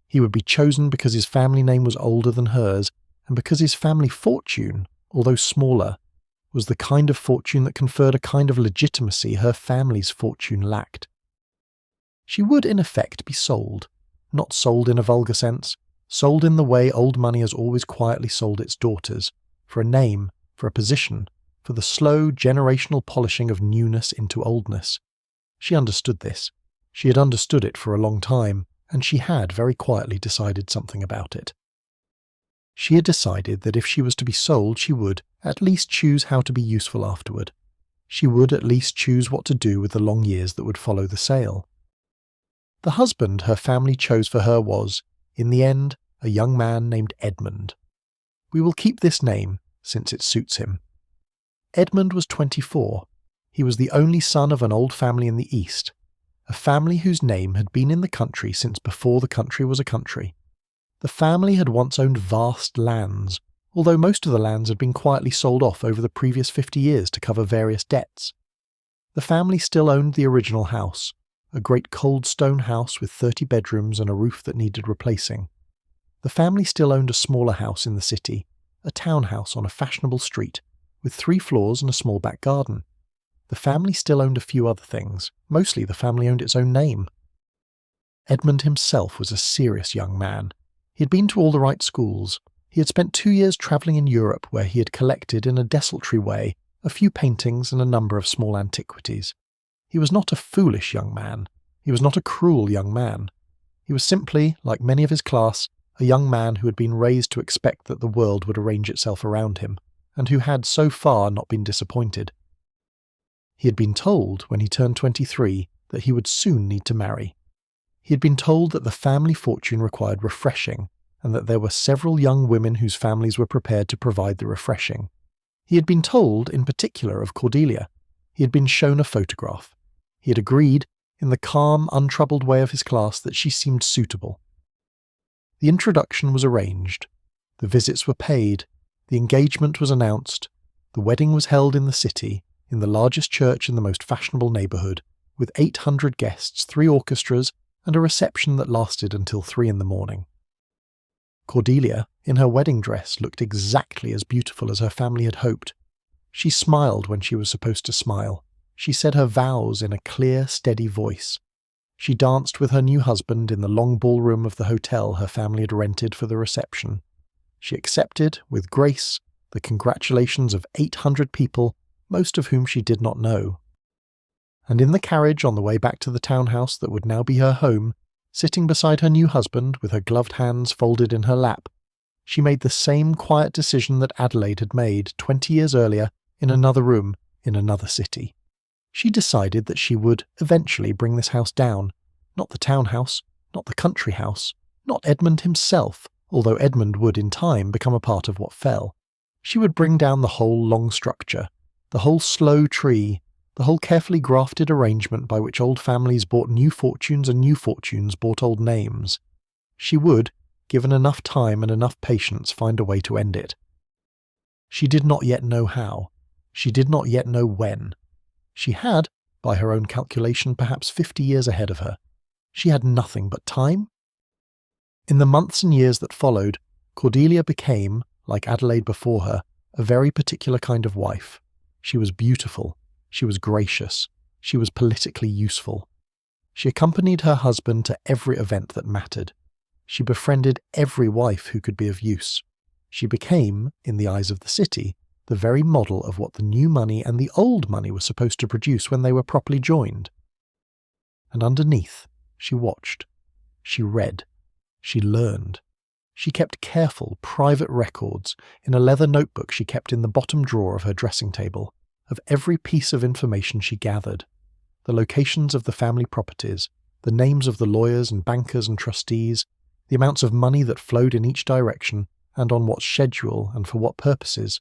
He would be chosen because his family name was older than hers, and because his family fortune, although smaller, was the kind of fortune that conferred a kind of legitimacy her family's fortune lacked. She would, in effect, be sold. Not sold in a vulgar sense, sold in the way old money has always quietly sold its daughters, for a name, for a position, for the slow generational polishing of newness into oldness. She understood this. She had understood it for a long time, and she had very quietly decided something about it. She had decided that if she was to be sold, she would at least choose how to be useful afterward. She would at least choose what to do with the long years that would follow the sale. The husband her family chose for her was, in the end, a young man named Edmund. We will keep this name, since it suits him. Edmund was 24. He was the only son of an old family in the East, a family whose name had been in the country since before the country was a country. The family had once owned vast lands, although most of the lands had been quietly sold off over the previous 50 years to cover various debts. The family still owned the original house, a great cold stone house with 30 bedrooms and a roof that needed replacing. The family still owned a smaller house in the city, a townhouse on a fashionable street, with 3 floors and a small back garden. The family still owned a few other things. Mostly the family owned its own name. Edmund himself was a serious young man. He had been to all the right schools. He had spent 2 years travelling in Europe, where he had collected in a desultory way a few paintings and a number of small antiquities. He was not a foolish young man. He was not a cruel young man. He was simply, like many of his class, a young man who had been raised to expect that the world would arrange itself around him, and who had so far not been disappointed. He had been told, when he turned 23, that he would soon need to marry. He had been told that the family fortune required refreshing, and that there were several young women whose families were prepared to provide the refreshing. He had been told, in particular, of Cordelia. He had been shown a photograph. He had agreed, in the calm, untroubled way of his class, that she seemed suitable. The introduction was arranged. The visits were paid. The engagement was announced. The wedding was held in the city, in the largest church in the most fashionable neighbourhood, with 800 guests, 3 orchestras, and a reception that lasted until 3 in the morning. Cordelia, in her wedding dress, looked exactly as beautiful as her family had hoped. She smiled when she was supposed to smile. She said her vows in a clear, steady voice. She danced with her new husband in the long ballroom of the hotel her family had rented for the reception. She accepted, with grace, the congratulations of 800 people, most of whom she did not know. And in the carriage on the way back to the townhouse that would now be her home, sitting beside her new husband with her gloved hands folded in her lap, she made the same quiet decision that Adelaide had made 20 years earlier in another room in another city. She decided that she would eventually bring this house down, not the townhouse, not the country house, not Edmund himself, although Edmund would in time become a part of what fell. She would bring down the whole long structure, the whole slow tree, the whole carefully grafted arrangement by which old families bought new fortunes and new fortunes bought old names. She would, given enough time and enough patience, find a way to end it. She did not yet know how. She did not yet know when. She had, by her own calculation, perhaps 50 years ahead of her. She had nothing but time. In the months and years that followed, Cordelia became, like Adelaide before her, a very particular kind of wife. She was beautiful. She was gracious. She was politically useful. She accompanied her husband to every event that mattered. She befriended every wife who could be of use. She became, in the eyes of the city, the very model of what the new money and the old money were supposed to produce when they were properly joined. And underneath, she watched. She read. She learned. She kept careful, private records in a leather notebook she kept in the bottom drawer of her dressing table, of every piece of information she gathered. The locations of the family properties, the names of the lawyers and bankers and trustees, the amounts of money that flowed in each direction, and on what schedule and for what purposes.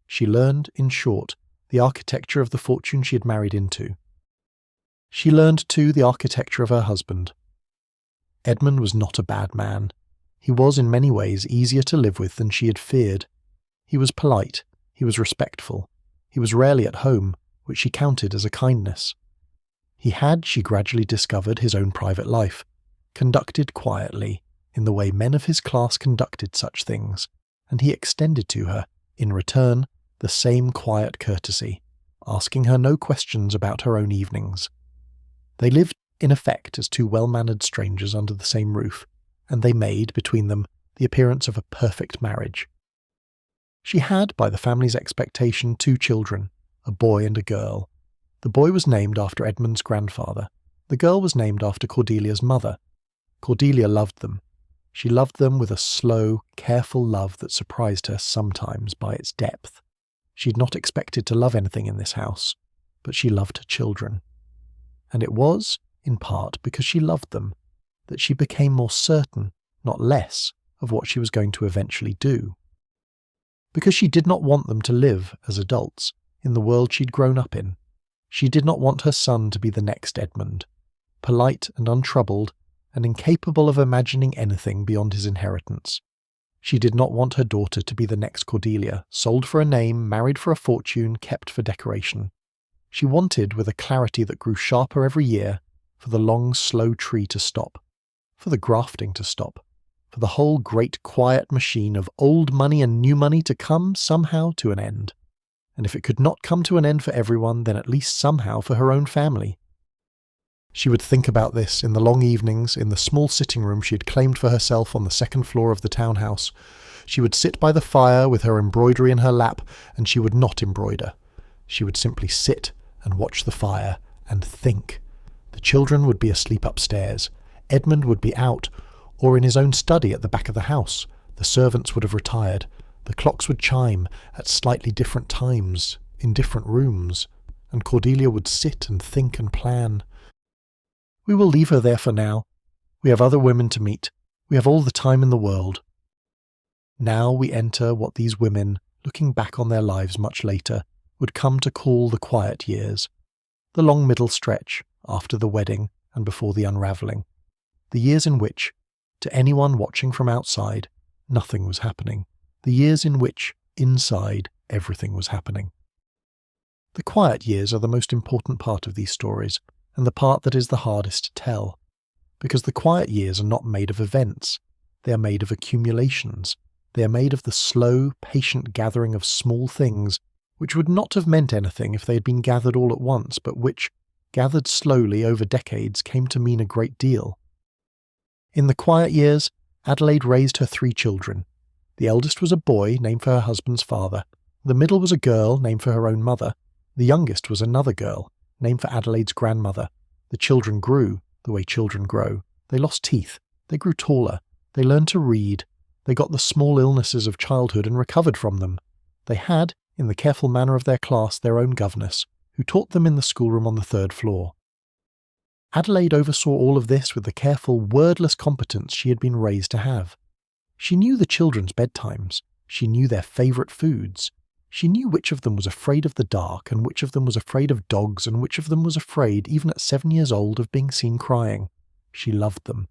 She learned, in short, the architecture of the fortune she had married into. She learned, too, the architecture of her husband. Edmund was not a bad man. He was in many ways easier to live with than she had feared. He was polite, he was respectful, he was rarely at home, which she counted as a kindness. He had, she gradually discovered, his own private life, conducted quietly, in the way men of his class conducted such things, and he extended to her, in return, the same quiet courtesy, asking her no questions about her own evenings. They lived, in effect, as two well-mannered strangers under the same roof, and they made, between them, the appearance of a perfect marriage. She had, by the family's expectation, 2 children, a boy and a girl. The boy was named after Edmund's grandfather. The girl was named after Cordelia's mother. Cordelia loved them. She loved them with a slow, careful love that surprised her sometimes by its depth. She had not expected to love anything in this house, but she loved her children. And it was, in part, because she loved them, that she became more certain, not less, of what she was going to eventually do. Because she did not want them to live, as adults, in the world she'd grown up in. She did not want her son to be the next Edmund, polite and untroubled, and incapable of imagining anything beyond his inheritance. She did not want her daughter to be the next Cordelia, sold for a name, married for a fortune, kept for decoration. She wanted, with a clarity that grew sharper every year, for the long, slow tree to stop, for the grafting to stop, for the whole great quiet machine of old money and new money to come somehow to an end. And if it could not come to an end for everyone, then at least somehow for her own family. She would think about this in the long evenings in the small sitting room she had claimed for herself on the 2nd floor of the townhouse. She would sit by the fire with her embroidery in her lap, and she would not embroider. She would simply sit and watch the fire and think. The children would be asleep upstairs. Edmund would be out, or in his own study at the back of the house. The servants would have retired. The clocks would chime at slightly different times, in different rooms, and Cordelia would sit and think and plan. We will leave her there for now. We have other women to meet. We have all the time in the world. Now we enter what these women, looking back on their lives much later, would come to call the quiet years, the long middle stretch after the wedding and before the unraveling, the years in which, to anyone watching from outside, nothing was happening, the years in which, inside, everything was happening. The quiet years are the most important part of these stories, and the part that is the hardest to tell, because the quiet years are not made of events, they are made of accumulations, they are made of the slow, patient gathering of small things which would not have meant anything if they had been gathered all at once, but which, gathered slowly over decades, came to mean a great deal. In the quiet years, Adelaide raised her 3 children. The eldest was a boy named for her husband's father, the middle was a girl named for her own mother, the youngest was another girl, named for Adelaide's grandmother. The children grew, the way children grow. They lost teeth, they grew taller, they learned to read, they got the small illnesses of childhood and recovered from them. They had, in the careful manner of their class, their own governess, who taught them in the schoolroom on the 3rd floor. Adelaide oversaw all of this with the careful, wordless competence she had been raised to have. She knew the children's bedtimes, she knew their favourite foods, she knew which of them was afraid of the dark and which of them was afraid of dogs and which of them was afraid, even at 7 years old, of being seen crying. She loved them.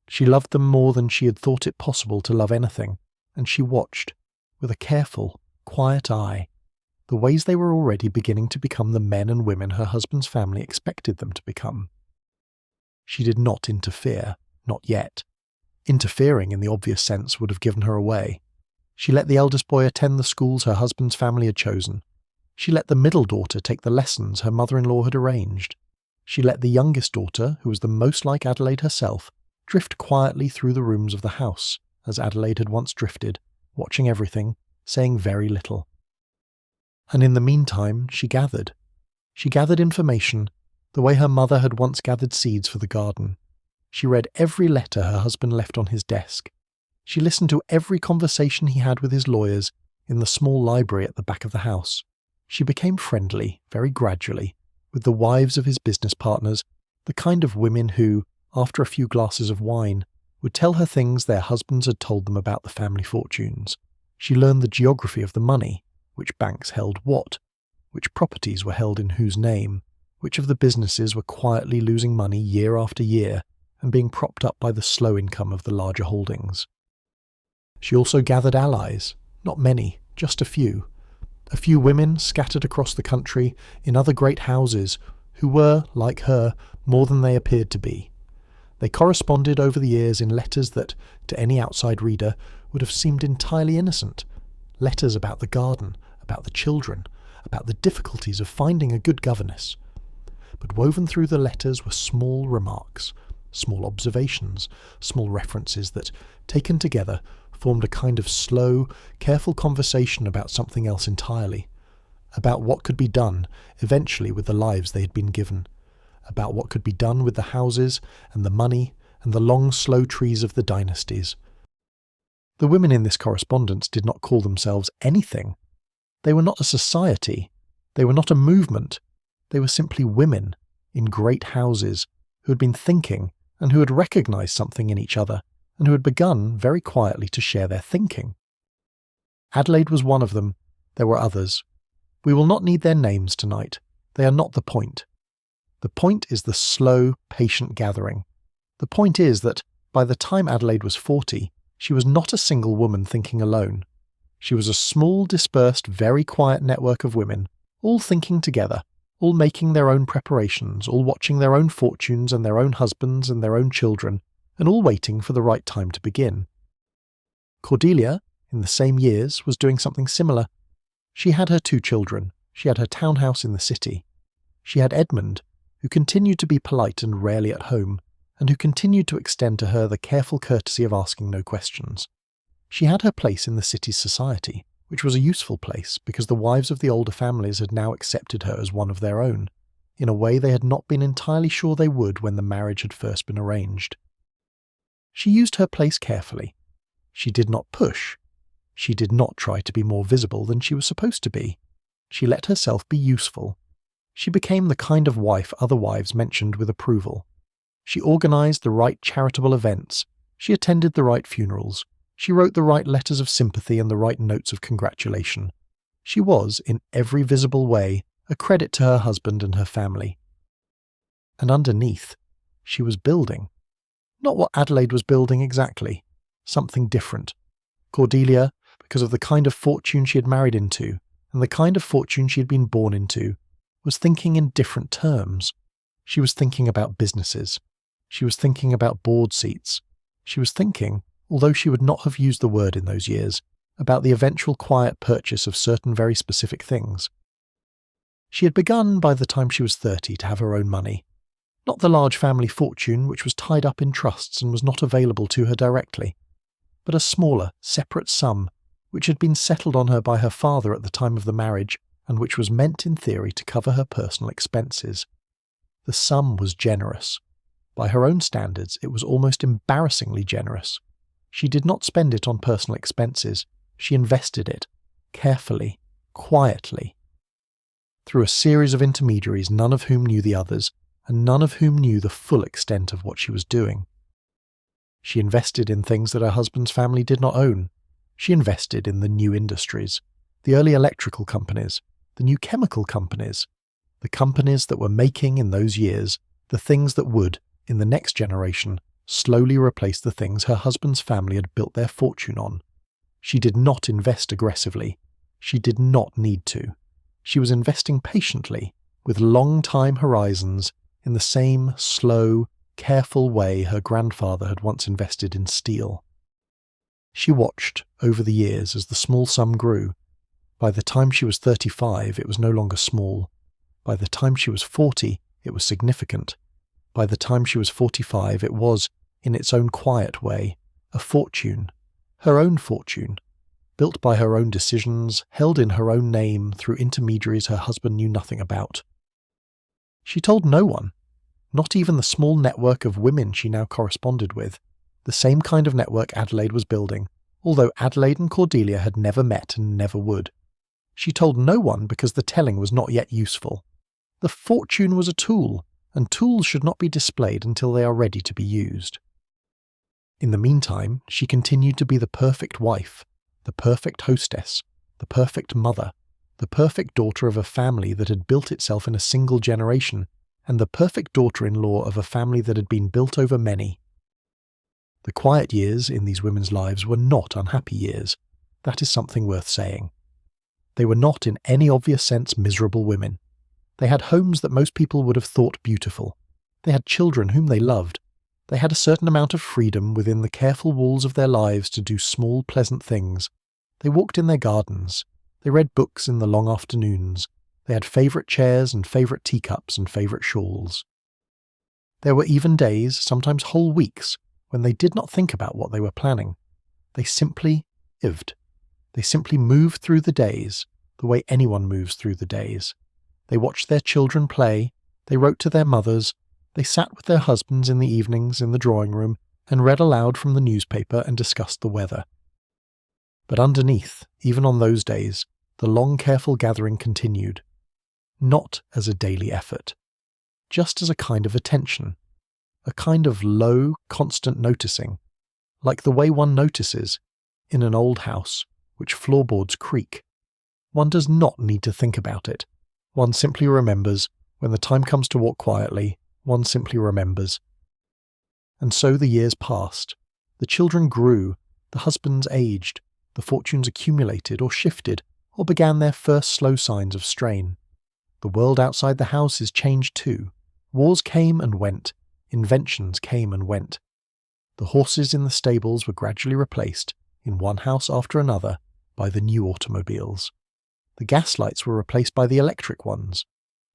She loved them more than she had thought it possible to love anything, and she watched, with a careful, quiet eye, the ways they were already beginning to become the men and women her husband's family expected them to become. She did not interfere, not yet. Interfering in the obvious sense would have given her away. She let the eldest boy attend the schools her husband's family had chosen. She let the middle daughter take the lessons her mother-in-law had arranged. She let the youngest daughter, who was the most like Adelaide herself, drift quietly through the rooms of the house, as Adelaide had once drifted, watching everything, saying very little. And in the meantime, she gathered. She gathered information, the way her mother had once gathered seeds for the garden. She read every letter her husband left on his desk. She listened to every conversation he had with his lawyers in the small library at the back of the house. She became friendly, very gradually, with the wives of his business partners, the kind of women who, after a few glasses of wine, would tell her things their husbands had told them about the family fortunes. She learned the geography of the money, which banks held what, which properties were held in whose name, which of the businesses were quietly losing money year after year and being propped up by the slow income of the larger holdings. She also gathered allies, not many, just a few women scattered across the country in other great houses who were, like her, more than they appeared to be. They corresponded over the years in letters that, to any outside reader, would have seemed entirely innocent. Letters about the garden, about the children, about the difficulties of finding a good governess. But woven through the letters were small remarks, small observations, small references that, taken together, formed a kind of slow, careful conversation about something else entirely, about what could be done, eventually, with the lives they had been given, about what could be done with the houses and the money and the long, slow trees of the dynasties. The women in this correspondence did not call themselves anything. They were not a society. They were not a movement. They were simply women in great houses who had been thinking and who had recognized something in each other and who had begun very quietly to share their thinking. Adelaide was one of them. There were others. We will not need their names tonight. They are not the point. The point is the slow, patient gathering. The point is that, by the time Adelaide was 40, she was not a single woman thinking alone. She was a small, dispersed, very quiet network of women, all thinking together, all making their own preparations, all watching their own fortunes and their own husbands and their own children, and all waiting for the right time to begin. Cordelia, in the same years, was doing something similar. She had her 2 children. She had her townhouse in the city. She had Edmund, who continued to be polite and rarely at home, and who continued to extend to her the careful courtesy of asking no questions. She had her place in the city's society, which was a useful place because the wives of the older families had now accepted her as one of their own, in a way they had not been entirely sure they would when the marriage had first been arranged. She used her place carefully. She did not push. She did not try to be more visible than she was supposed to be. She let herself be useful. She became the kind of wife other wives mentioned with approval. She organized the right charitable events. She attended the right funerals. She wrote the right letters of sympathy and the right notes of congratulation. She was, in every visible way, a credit to her husband and her family. And underneath, she was building. Not what Adelaide was building exactly. Something different. Cordelia, because of the kind of fortune she had married into, and the kind of fortune she had been born into, was thinking in different terms. She was thinking about businesses. She was thinking about board seats. She was thinking, although she would not have used the word in those years, about the eventual quiet purchase of certain very specific things. She had begun by the time she was 30 to have her own money. Not the large family fortune which was tied up in trusts and was not available to her directly, but a smaller, separate sum which had been settled on her by her father at the time of the marriage and which was meant in theory to cover her personal expenses. The sum was generous. By her own standards, it was almost embarrassingly generous. She did not spend it on personal expenses. She invested it, carefully, quietly. Through a series of intermediaries, none of whom knew the others, and none of whom knew the full extent of what she was doing. She invested in things that her husband's family did not own. She invested in the new industries, the early electrical companies, the new chemical companies, the companies that were making in those years the things that would, in the next generation, slowly replace the things her husband's family had built their fortune on. She did not invest aggressively. She did not need to. She was investing patiently, with long time horizons, in the same slow, careful way her grandfather had once invested in steel. She watched, over the years, as the small sum grew. By the time she was 35, it was no longer small. By the time she was 40, it was significant. By the time she was 45, it was, in its own quiet way, a fortune, her own fortune, built by her own decisions, held in her own name through intermediaries her husband knew nothing about. She told no one, not even the small network of women she now corresponded with, the same kind of network Adelaide was building, although Adelaide and Cordelia had never met and never would. She told no one because the telling was not yet useful. The fortune was a tool, and tools should not be displayed until they are ready to be used. In the meantime, she continued to be the perfect wife, the perfect hostess, the perfect mother, the perfect daughter of a family that had built itself in a single generation, and the perfect daughter-in-law of a family that had been built over many. The quiet years in these women's lives were not unhappy years. That is something worth saying. They were not in any obvious sense miserable women. They had homes that most people would have thought beautiful. They had children whom they loved. They had a certain amount of freedom within the careful walls of their lives to do small, pleasant things. They walked in their gardens. They read books in the long afternoons. They had favourite chairs and favourite teacups and favourite shawls. There were even days, sometimes whole weeks, when they did not think about what they were planning. They simply lived. They simply moved through the days, the way anyone moves through the days. They watched their children play, they wrote to their mothers, they sat with their husbands in the evenings in the drawing room and read aloud from the newspaper and discussed the weather. But underneath, even on those days, the long careful gathering continued. Not as a daily effort, just as a kind of attention, a kind of low, constant noticing, like the way one notices, in an old house, which floorboards creak. One does not need to think about it. One simply remembers. When the time comes to walk quietly, one simply remembers. And so the years passed. The children grew, the husbands aged, the fortunes accumulated or shifted, or began their first slow signs of strain. The world outside the houses changed too. Wars came and went. Inventions came and went. The horses in the stables were gradually replaced, in one house after another, by the new automobiles. The gas lights were replaced by the electric ones.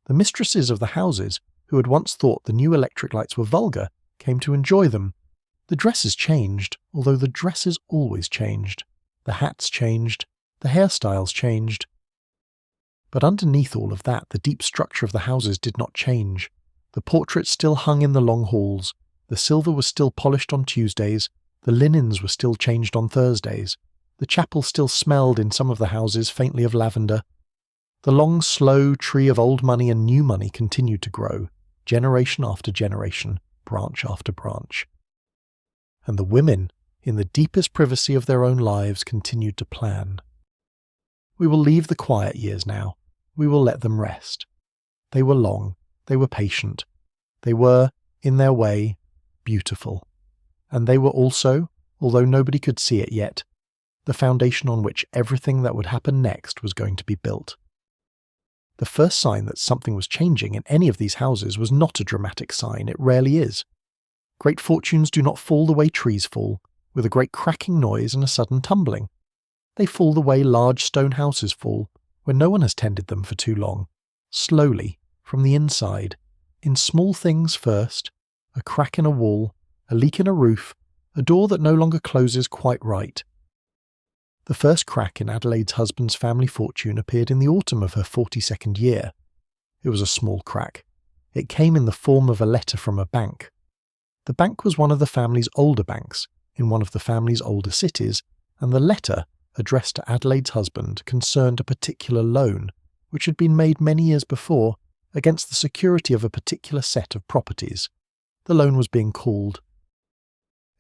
The mistresses of the houses, who had once thought the new electric lights were vulgar, came to enjoy them. The dresses changed, although the dresses always changed. The hats changed. The hairstyles changed. But underneath all of that, the deep structure of the houses did not change. The portraits still hung in the long halls. The silver was still polished on Tuesdays. The linens were still changed on Thursdays. The chapel still smelled in some of the houses faintly of lavender. The long, slow tree of old money and new money continued to grow, generation after generation, branch after branch. And the women, in the deepest privacy of their own lives, continued to plan. We will leave the quiet years now. We will let them rest. They were long. They were patient. They were, in their way, beautiful. And they were also, although nobody could see it yet, the foundation on which everything that would happen next was going to be built. The first sign that something was changing in any of these houses was not a dramatic sign. It rarely is. Great fortunes do not fall the way trees fall, with a great cracking noise and a sudden tumbling. They fall the way large stone houses fall, when no one has tended them for too long, slowly, from the inside, in small things first, a crack in a wall, a leak in a roof, a door that no longer closes quite right. The first crack in Adelaide's husband's family fortune appeared in the autumn of her 42nd year. It was a small crack. It came in the form of a letter from a bank. The bank was one of the family's older banks, in one of the family's older cities, and the letter, addressed to Adelaide's husband, concerned a particular loan, which had been made many years before, against the security of a particular set of properties. The loan was being called.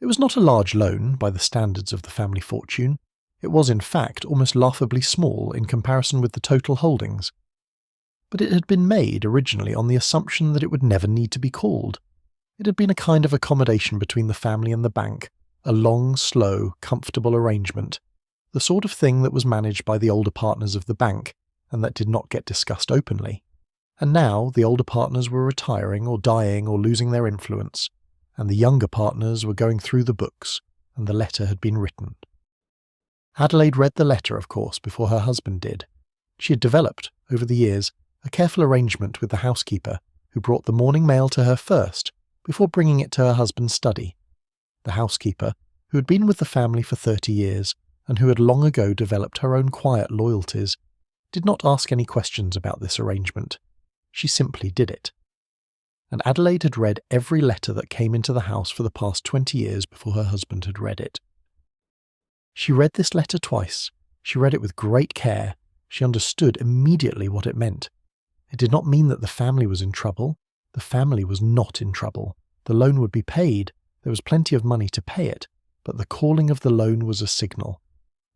It was not a large loan by the standards of the family fortune. It was, in fact, almost laughably small in comparison with the total holdings. But it had been made originally on the assumption that it would never need to be called. It had been a kind of accommodation between the family and the bank, a long, slow, comfortable arrangement, the sort of thing that was managed by the older partners of the bank, and that did not get discussed openly. And now the older partners were retiring or dying or losing their influence, and the younger partners were going through the books, and the letter had been written. Adelaide read the letter, of course, before her husband did. She had developed, over the years, a careful arrangement with the housekeeper, who brought the morning mail to her first, before bringing it to her husband's study. the housekeeper, who had been with the family for 30 years and who had long ago developed her own quiet loyalties, did not ask any questions about this arrangement. She simply did it. And Adelaide had read every letter that came into the house for the past 20 years before her husband had read it. She read this letter twice. She read it with great care. She understood immediately what it meant. It did not mean that the family was in trouble. The family was not in trouble. The loan would be paid. There was plenty of money to pay it, but the calling of the loan was a signal.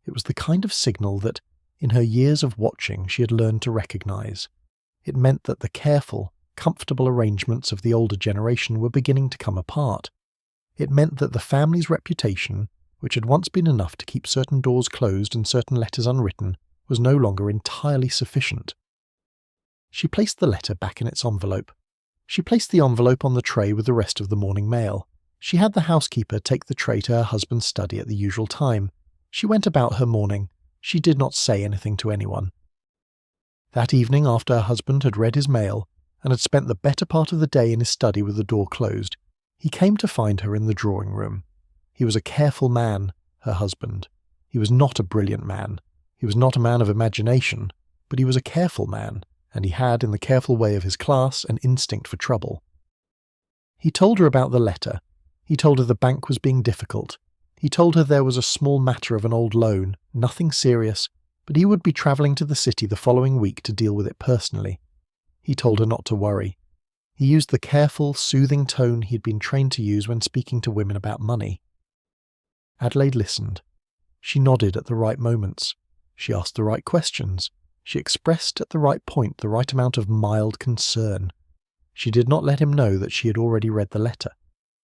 It was the kind of signal that, in her years of watching, she had learned to recognize. It meant that the careful, comfortable arrangements of the older generation were beginning to come apart. It meant that the family's reputation, which had once been enough to keep certain doors closed and certain letters unwritten, was no longer entirely sufficient. She placed the letter back in its envelope. She placed the envelope on the tray with the rest of the morning mail. She had the housekeeper take the tray to her husband's study at the usual time. She went about her morning. She did not say anything to anyone. That evening, after her husband had read his mail and had spent the better part of the day in his study with the door closed, he came to find her in the drawing room. He was a careful man, her husband. He was not a brilliant man. He was not a man of imagination, but he was a careful man, and he had, in the careful way of his class, an instinct for trouble. He told her about the letter. He told her the bank was being difficult. He told her there was a small matter of an old loan, nothing serious, but he would be travelling to the city the following week to deal with it personally. He told her not to worry. He used the careful, soothing tone he had been trained to use when speaking to women about money. Adelaide listened. She nodded at the right moments. She asked the right questions. She expressed at the right point the right amount of mild concern. She did not let him know that she had already read the letter.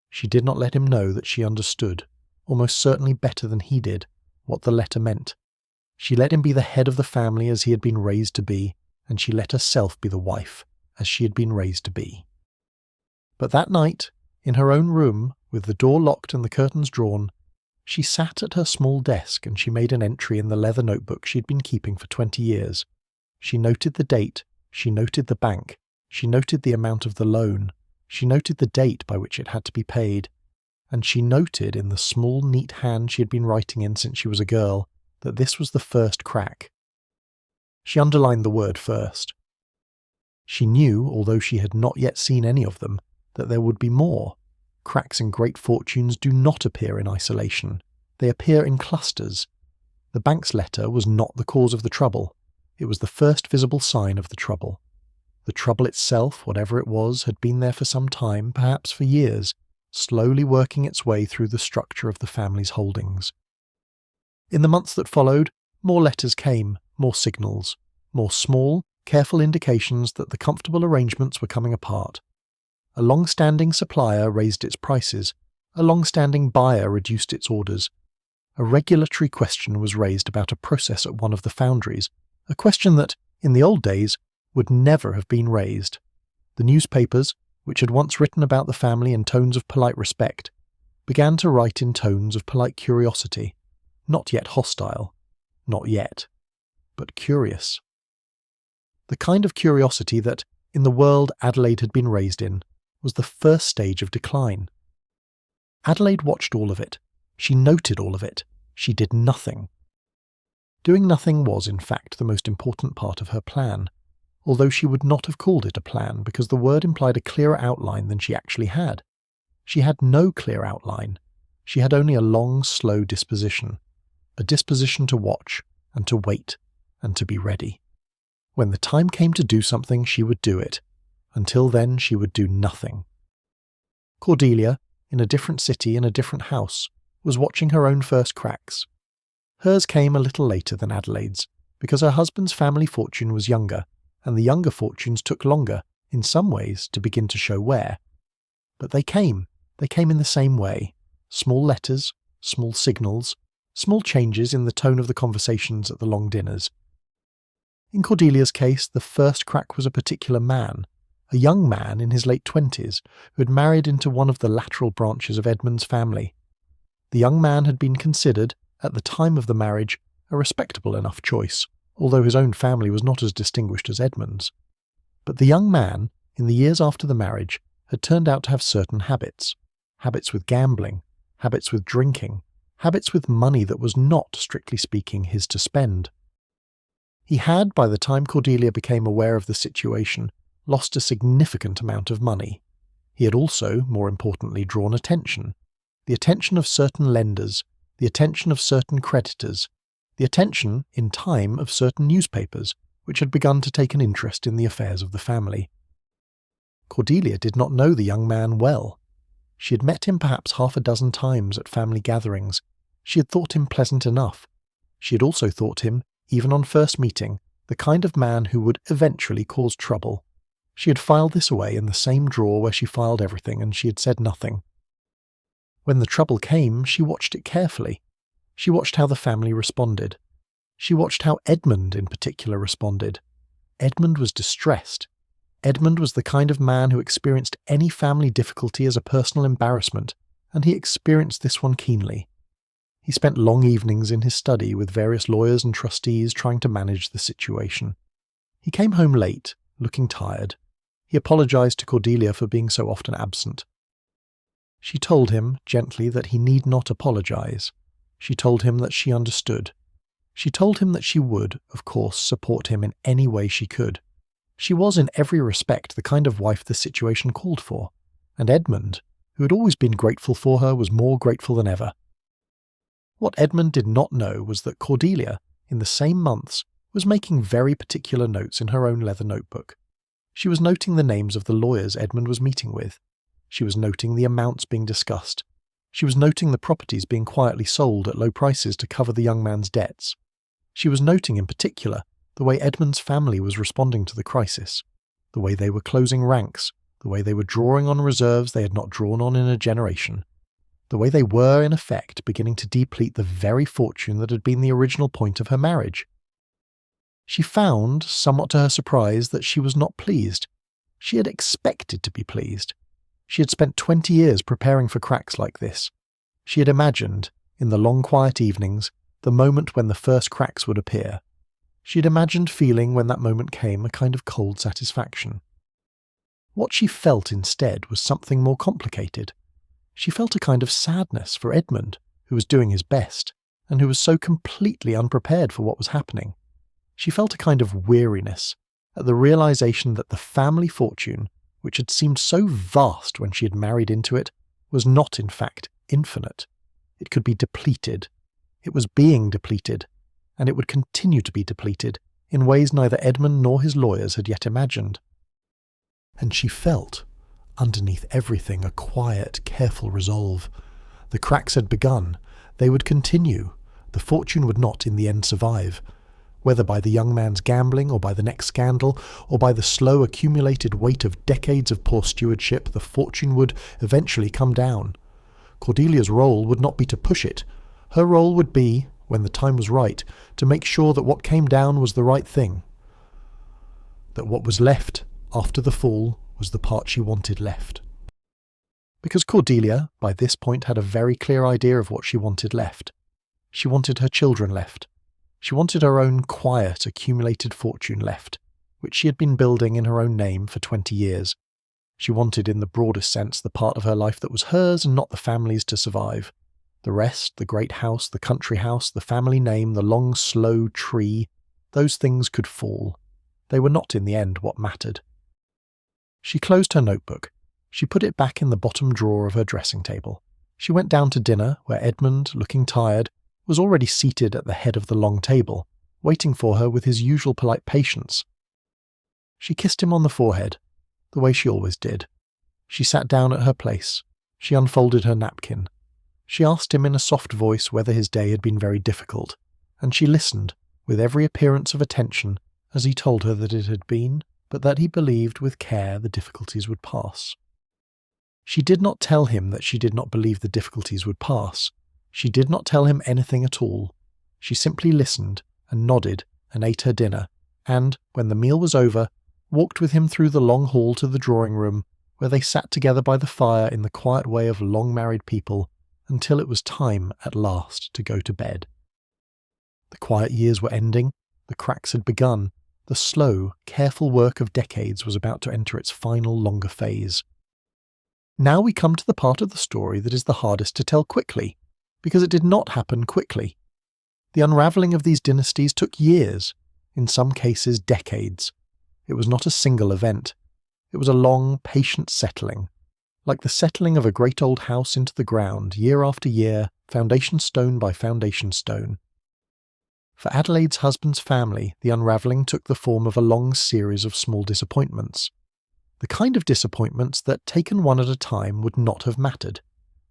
She did not let him know that she understood, almost certainly better than he did, what the letter meant. She let him be the head of the family as he had been raised to be, and she let herself be the wife as she had been raised to be. But that night, in her own room, with the door locked and the curtains drawn, she sat at her small desk and she made an entry in the leather notebook she had been keeping for 20 years. She noted the date, she noted the bank, she noted the amount of the loan, she noted the date by which it had to be paid, and she noted in the small, neat hand she had been writing in since she was a girl that this was the first crack. She underlined the word first. She knew, although she had not yet seen any of them, that there would be more. Cracks in great fortunes do not appear in isolation. They appear in clusters. The bank's letter was not the cause of the trouble. It was the first visible sign of the trouble. The trouble itself, whatever it was, had been there for some time, perhaps for years, slowly working its way through the structure of the family's holdings. In the months that followed, more letters came, more signals, more small, careful indications that the comfortable arrangements were coming apart. A long-standing supplier raised its prices. A long-standing buyer reduced its orders. A regulatory question was raised about a process at one of the foundries, a question that, in the old days, would never have been raised. The newspapers, which had once written about the family in tones of polite respect, began to write in tones of polite curiosity, not yet hostile, not yet, but curious. The kind of curiosity that, in the world Adelaide had been raised in, was the first stage of decline. Adelaide watched all of it. She noted all of it. She did nothing. Doing nothing was, in fact, the most important part of her plan, although she would not have called it a plan because the word implied a clearer outline than she actually had. She had no clear outline. She had only a long, slow disposition, a disposition to watch and to wait and to be ready. When the time came to do something, she would do it. Until then, she would do nothing. Cordelia, in a different city, in a different house, was watching her own first cracks. Hers came a little later than Adelaide's, because her husband's family fortune was younger, and the younger fortunes took longer, in some ways, to begin to show wear. But they came in the same way. Small letters, small signals, small changes in the tone of the conversations at the long dinners. In Cordelia's case, the first crack was a particular man, a young man in his late 20s who had married into one of the lateral branches of Edmund's family. The young man had been considered, at the time of the marriage, a respectable enough choice, although his own family was not as distinguished as Edmund's. But the young man, in the years after the marriage, had turned out to have certain habits with gambling, habits with drinking, habits with money that was not, strictly speaking, his to spend. He had, by the time Cordelia became aware of the situation, lost a significant amount of money. He had also, more importantly, drawn attention. The attention of certain lenders, the attention of certain creditors, the attention, in time, of certain newspapers, which had begun to take an interest in the affairs of the family. Cordelia did not know the young man well. She had met him perhaps half a dozen times at family gatherings. She had thought him pleasant enough. She had also thought him, even on first meeting, the kind of man who would eventually cause trouble. She had filed this away in the same drawer where she filed everything, and she had said nothing. When the trouble came, she watched it carefully. She watched how the family responded. She watched how Edmund in particular responded. Edmund was distressed. Edmund was the kind of man who experienced any family difficulty as a personal embarrassment, and he experienced this one keenly. He spent long evenings in his study with various lawyers and trustees trying to manage the situation. He came home late, looking tired. He apologized to Cordelia for being so often absent. She told him, gently, that he need not apologize. She told him that she understood. She told him that she would, of course, support him in any way she could. She was in every respect the kind of wife the situation called for, and Edmund, who had always been grateful for her, was more grateful than ever. What Edmund did not know was that Cordelia, in the same months, was making very particular notes in her own leather notebook. She was noting the names of the lawyers Edmund was meeting with. She was noting the amounts being discussed. She was noting the properties being quietly sold at low prices to cover the young man's debts. She was noting in particular the way Edmund's family was responding to the crisis, the way they were closing ranks, the way they were drawing on reserves they had not drawn on in a generation, the way they were, in effect, beginning to deplete the very fortune that had been the original point of her marriage. She found, somewhat to her surprise, that she was not pleased. She had expected to be pleased. She had spent 20 years preparing for cracks like this. She had imagined, in the long quiet evenings, the moment when the first cracks would appear. She had imagined feeling, when that moment came, a kind of cold satisfaction. What she felt instead was something more complicated. She felt a kind of sadness for Edmund, who was doing his best, and who was so completely unprepared for what was happening. She felt a kind of weariness at the realization that the family fortune, which had seemed so vast when she had married into it, was not, in fact, infinite. It could be depleted. It was being depleted, and it would continue to be depleted in ways neither Edmund nor his lawyers had yet imagined. And she felt, underneath everything, a quiet, careful resolve. The cracks had begun. They would continue. The fortune would not, in the end, survive. Whether by the young man's gambling, or by the next scandal, or by the slow accumulated weight of decades of poor stewardship, the fortune would eventually come down. Cordelia's role would not be to push it. Her role would be, when the time was right, to make sure that what came down was the right thing. That what was left, after the fall, was the part she wanted left. Because Cordelia, by this point, had a very clear idea of what she wanted left. She wanted her children left. She wanted her own quiet, accumulated fortune left, which she had been building in her own name for 20 years. She wanted, in the broadest sense, the part of her life that was hers and not the family's to survive. The rest, the great house, the country house, the family name, the long, slow tree, those things could fall. They were not, in the end, what mattered. She closed her notebook. She put it back in the bottom drawer of her dressing table. She went down to dinner, where Edmund, looking tired, was already seated at the head of the long table, waiting for her with his usual polite patience. She kissed him on the forehead, the way she always did. She sat down at her place. She unfolded her napkin. She asked him in a soft voice whether his day had been very difficult, and she listened, with every appearance of attention, as he told her that it had been, but that he believed with care the difficulties would pass. She did not tell him that she did not believe the difficulties would pass. She did not tell him anything at all. She simply listened and nodded and ate her dinner, and, when the meal was over, walked with him through the long hall to the drawing-room, where they sat together by the fire in the quiet way of long-married people, until it was time, at last, to go to bed. The quiet years were ending, the cracks had begun, the slow, careful work of decades was about to enter its final, longer phase. Now we come to the part of the story that is the hardest to tell quickly, because it did not happen quickly. The unraveling of these dynasties took years, in some cases decades. It was not a single event. It was a long, patient settling, like the settling of a great old house into the ground year after year, foundation stone by foundation stone. For Adelaide's husband's family, the unraveling took the form of a long series of small disappointments. The kind of disappointments that, taken one at a time, would not have mattered.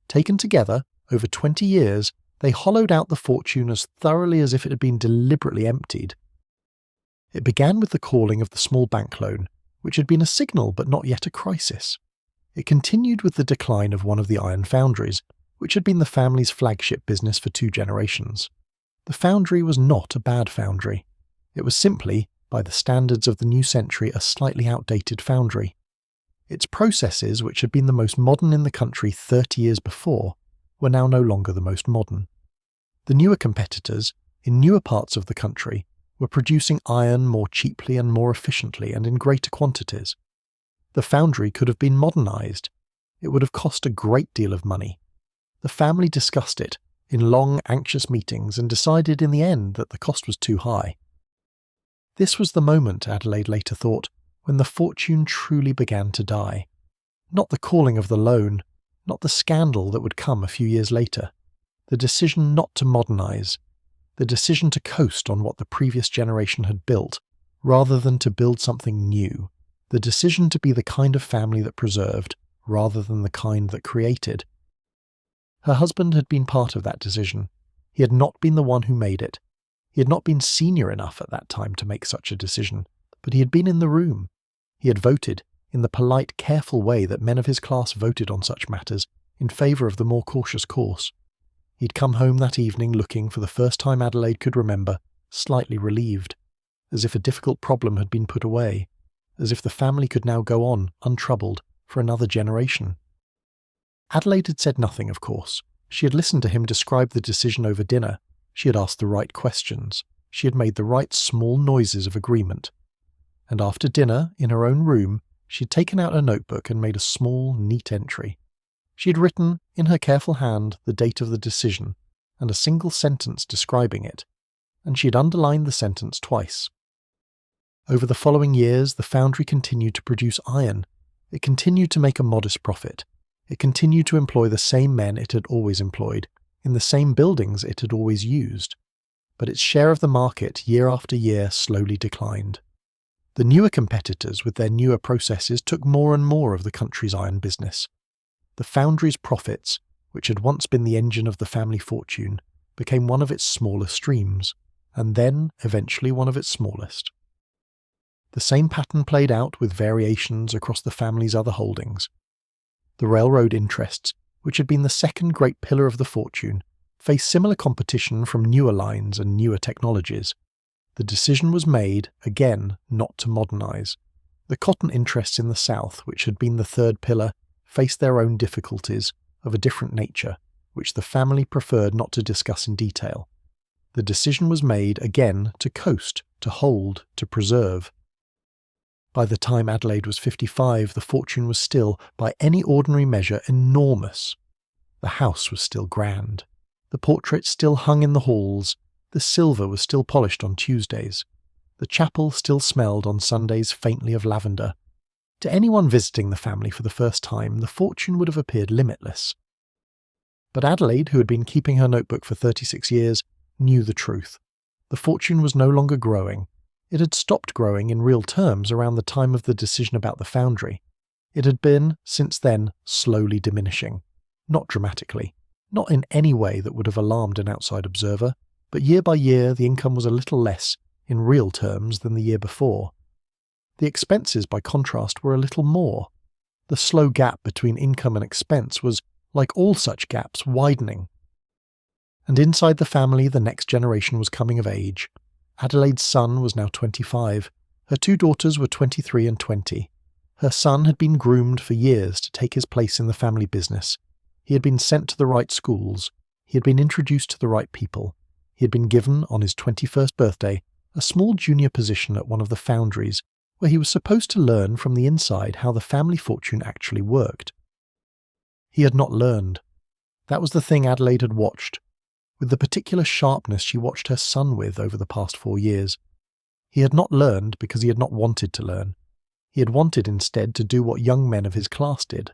Taken together, over 20 years, they hollowed out the fortune as thoroughly as if it had been deliberately emptied. It began with the calling of the small bank loan, which had been a signal but not yet a crisis. It continued with the decline of one of the iron foundries, which had been the family's flagship business for 2 generations. The foundry was not a bad foundry. It was simply, by the standards of the new century, a slightly outdated foundry. Its processes, which had been the most modern in the country 30 years before, were now no longer the most modern. The newer competitors, in newer parts of the country, were producing iron more cheaply and more efficiently and in greater quantities. The foundry could have been modernised. It would have cost a great deal of money. The family discussed it in long, anxious meetings and decided in the end that the cost was too high. This was the moment, Adelaide later thought, when the fortune truly began to die. Not the calling of the loan, not the scandal that would come a few years later. The decision not to modernise, the decision to coast on what the previous generation had built, rather than to build something new. The decision to be the kind of family that preserved, rather than the kind that created. Her husband had been part of that decision. He had not been the one who made it. He had not been senior enough at that time to make such a decision, but he had been in the room. He had voted, in the polite, careful way that men of his class voted on such matters, in favour of the more cautious course. He'd come home that evening looking, for the first time Adelaide could remember, slightly relieved, as if a difficult problem had been put away, as if the family could now go on, untroubled, for another generation. Adelaide had said nothing, of course. She had listened to him describe the decision over dinner. She had asked the right questions. She had made the right small noises of agreement. And after dinner, in her own room, she had taken out a notebook and made a small, neat entry. She had written, in her careful hand, the date of the decision, and a single sentence describing it, and she had underlined the sentence twice. Over the following years, the foundry continued to produce iron. It continued to make a modest profit. It continued to employ the same men it had always employed, in the same buildings it had always used. But its share of the market, year after year, slowly declined. The newer competitors, with their newer processes, took more and more of the country's iron business. The foundry's profits, which had once been the engine of the family fortune, became one of its smaller streams, and then, eventually, one of its smallest. The same pattern played out with variations across the family's other holdings. The railroad interests, which had been the second great pillar of the fortune, faced similar competition from newer lines and newer technologies. The decision was made, again, not to modernise. The cotton interests in the south, which had been the third pillar, faced their own difficulties, of a different nature, which the family preferred not to discuss in detail. The decision was made, again, to coast, to hold, to preserve. By the time Adelaide was 55, the fortune was still, by any ordinary measure, enormous. The house was still grand. The portraits still hung in the halls. The silver was still polished on Tuesdays. The chapel still smelled on Sundays faintly of lavender. To anyone visiting the family for the first time, the fortune would have appeared limitless. But Adelaide, who had been keeping her notebook for 36 years, knew the truth. The fortune was no longer growing. It had stopped growing in real terms around the time of the decision about the foundry. It had been, since then, slowly diminishing. Not dramatically. Not in any way that would have alarmed an outside observer, but year by year the income was a little less, in real terms, than the year before. The expenses, by contrast, were a little more. The slow gap between income and expense was, like all such gaps, widening. And inside the family the next generation was coming of age. Adelaide's son was now 25. Her 2 daughters were 23 and 20. Her son had been groomed for years to take his place in the family business. He had been sent to the right schools. He had been introduced to the right people. He had been given, on his 21st birthday, a small junior position at one of the foundries, where he was supposed to learn from the inside how the family fortune actually worked. He had not learned. That was the thing Adelaide had watched, with the particular sharpness she watched her son with over the past 4 years. He had not learned because he had not wanted to learn. He had wanted instead to do what young men of his class did.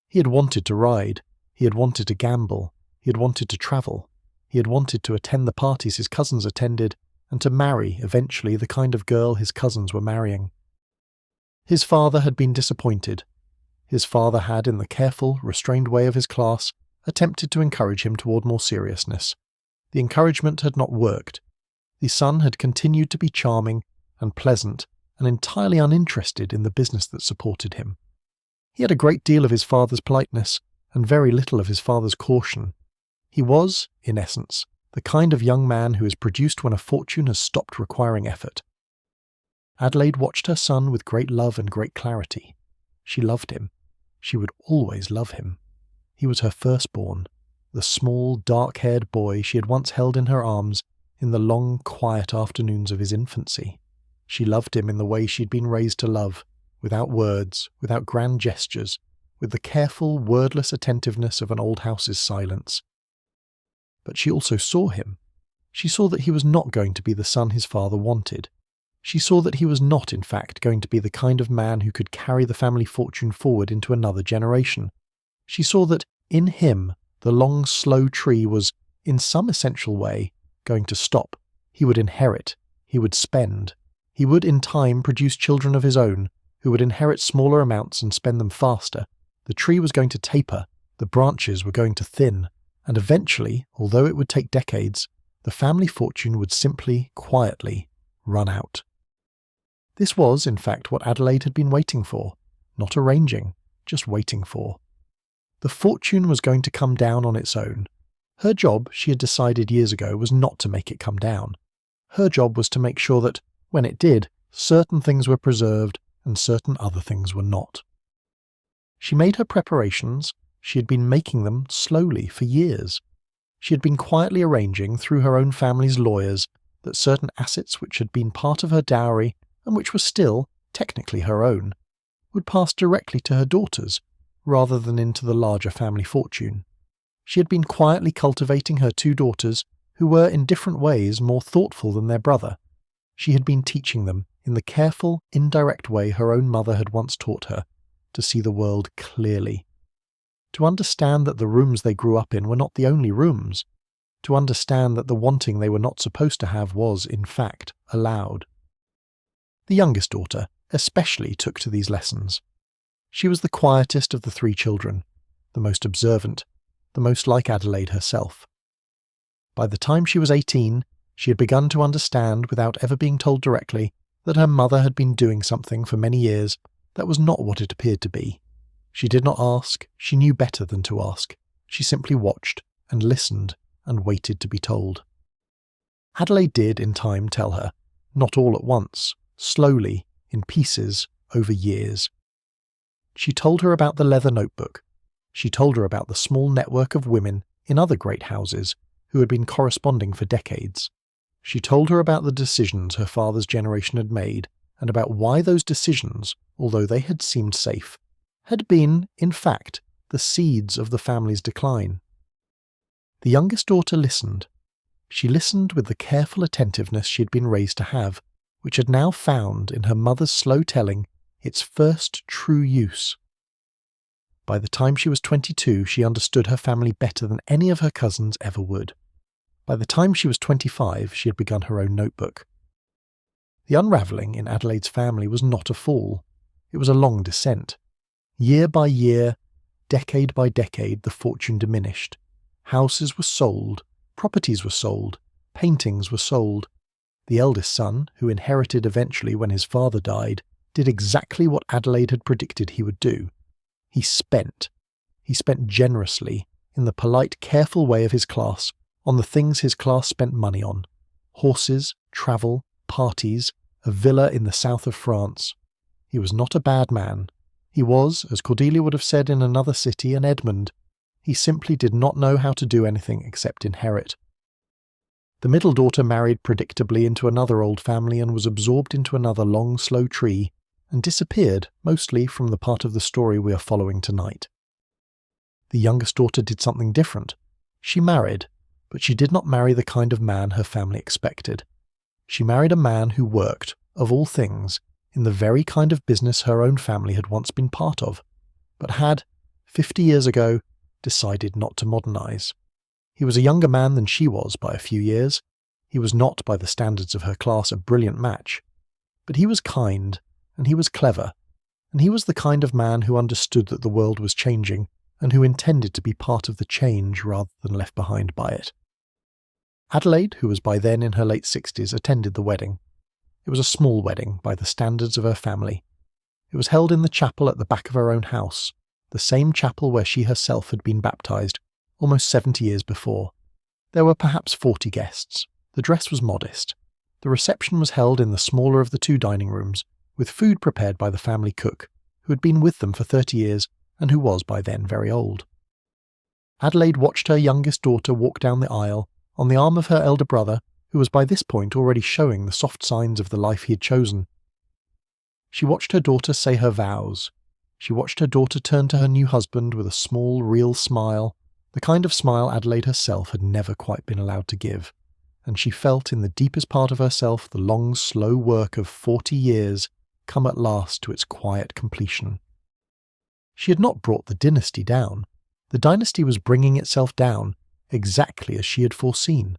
He had wanted to ride. He had wanted to gamble. He had wanted to travel. He had wanted to attend the parties his cousins attended and to marry, eventually, the kind of girl his cousins were marrying. His father had been disappointed. His father had, in the careful, restrained way of his class, attempted to encourage him toward more seriousness. The encouragement had not worked. The son had continued to be charming and pleasant and entirely uninterested in the business that supported him. He had a great deal of his father's politeness and very little of his father's caution. He was, in essence, the kind of young man who is produced when a fortune has stopped requiring effort. Adelaide watched her son with great love and great clarity. She loved him. She would always love him. He was her firstborn, the small, dark-haired boy she had once held in her arms in the long, quiet afternoons of his infancy. She loved him in the way she had been raised to love, without words, without grand gestures, with the careful, wordless attentiveness of an old house's silence. But she also saw him. She saw that he was not going to be the son his father wanted. She saw that he was not, in fact, going to be the kind of man who could carry the family fortune forward into another generation. She saw that, in him, the long, slow tree was, in some essential way, going to stop. He would inherit. He would spend. He would, in time, produce children of his own, who would inherit smaller amounts and spend them faster. The tree was going to taper. The branches were going to thin. And eventually, although it would take decades, the family fortune would simply, quietly, run out. This was, in fact, what Adelaide had been waiting for. Not arranging, just waiting for. The fortune was going to come down on its own. Her job, she had decided years ago, was not to make it come down. Her job was to make sure that, when it did, certain things were preserved and certain other things were not. She made her preparations. She had been making them slowly for years. She had been quietly arranging, through her own family's lawyers, that certain assets which had been part of her dowry and which were still, technically her own, would pass directly to her daughters, rather than into the larger family fortune. She had been quietly cultivating her 2 daughters, who were in different ways more thoughtful than their brother. She had been teaching them, in the careful, indirect way her own mother had once taught her, to see the world clearly. To understand that the rooms they grew up in were not the only rooms. To understand that the wanting they were not supposed to have was, in fact, allowed. The youngest daughter especially took to these lessons. She was the quietest of the 3 children, the most observant, the most like Adelaide herself. By the time she was 18, she had begun to understand, without ever being told directly, that her mother had been doing something for many years that was not what it appeared to be. She did not ask. She knew better than to ask. She simply watched and listened and waited to be told. Adelaide did, in time, tell her, not all at once, slowly, in pieces, over years. She told her about the leather notebook. She told her about the small network of women in other great houses who had been corresponding for decades. She told her about the decisions her father's generation had made and about why those decisions, although they had seemed safe, had been, in fact, the seeds of the family's decline. The youngest daughter listened. She listened with the careful attentiveness she had been raised to have, which had now found, in her mother's slow telling, its first true use. By the time she was 22, she understood her family better than any of her cousins ever would. By the time she was 25, she had begun her own notebook. The unraveling in Adelaide's family was not a fall. It was a long descent. Year by year, decade by decade, the fortune diminished. Houses were sold, properties were sold, paintings were sold. The eldest son, who inherited eventually when his father died, did exactly what Adelaide had predicted he would do. He spent. He spent generously, in the polite, careful way of his class, on the things his class spent money on. Horses, travel, parties, a villa in the south of France. He was not a bad man. He was, as Cordelia would have said in another city, an Edmund. He simply did not know how to do anything except inherit. The middle daughter married predictably into another old family and was absorbed into another long, slow tree, and disappeared, mostly from the part of the story we are following tonight. The youngest daughter did something different. She married, but she did not marry the kind of man her family expected. She married a man who worked, of all things, in the very kind of business her own family had once been part of, but had, 50 years ago, decided not to modernize. He was a younger man than she was by a few years. He was not, by the standards of her class, a brilliant match. But he was kind, and he was clever, and he was the kind of man who understood that the world was changing and who intended to be part of the change rather than left behind by it. Adelaide, who was by then in her late 60s, attended the wedding. It was a small wedding by the standards of her family. It was held in the chapel at the back of her own house, the same chapel where she herself had been baptized, almost 70 years before. There were perhaps 40 guests. The dress was modest. The reception was held in the smaller of the two dining rooms, with food prepared by the family cook, who had been with them for 30 years and who was by then very old. Adelaide watched her youngest daughter walk down the aisle on the arm of her elder brother, who was by this point already showing the soft signs of the life he had chosen. She watched her daughter say her vows. She watched her daughter turn to her new husband with a small, real smile, the kind of smile Adelaide herself had never quite been allowed to give, and she felt in the deepest part of herself the long, slow work of 40 years come at last to its quiet completion. She had not brought the dynasty down. The dynasty was bringing itself down, exactly as she had foreseen.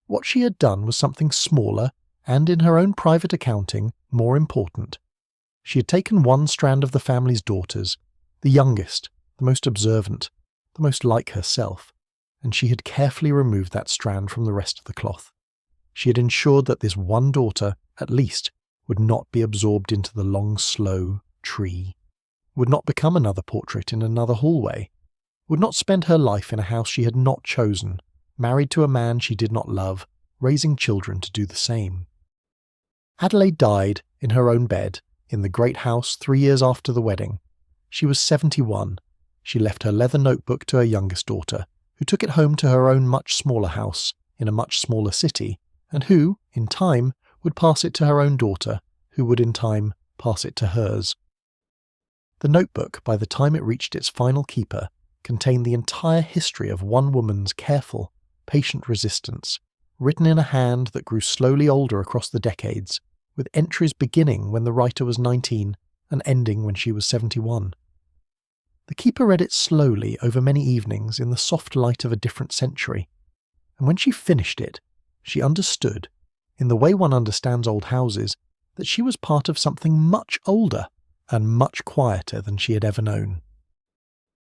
What she had done was something smaller and, in her own private accounting, more important. She had taken one strand of the family's daughters, the youngest, the most observant, the most like herself, and she had carefully removed that strand from the rest of the cloth. She had ensured that this one daughter, at least, would not be absorbed into the long, slow tree, would not become another portrait in another hallway, would not spend her life in a house she had not chosen, married to a man she did not love, raising children to do the same. Adelaide died in her own bed, in the great house 3 years after the wedding. She was 71. She left her leather notebook to her youngest daughter, who took it home to her own much smaller house, in a much smaller city, and who, in time, would pass it to her own daughter, who would in time pass it to hers. The notebook, by the time it reached its final keeper, contained the entire history of one woman's careful, patient resistance, written in a hand that grew slowly older across the decades, with entries beginning when the writer was 19 and ending when she was 71. The keeper read it slowly over many evenings in the soft light of a different century, and when she finished it, she understood, in the way one understands old houses, that she was part of something much older and much quieter than she had ever known.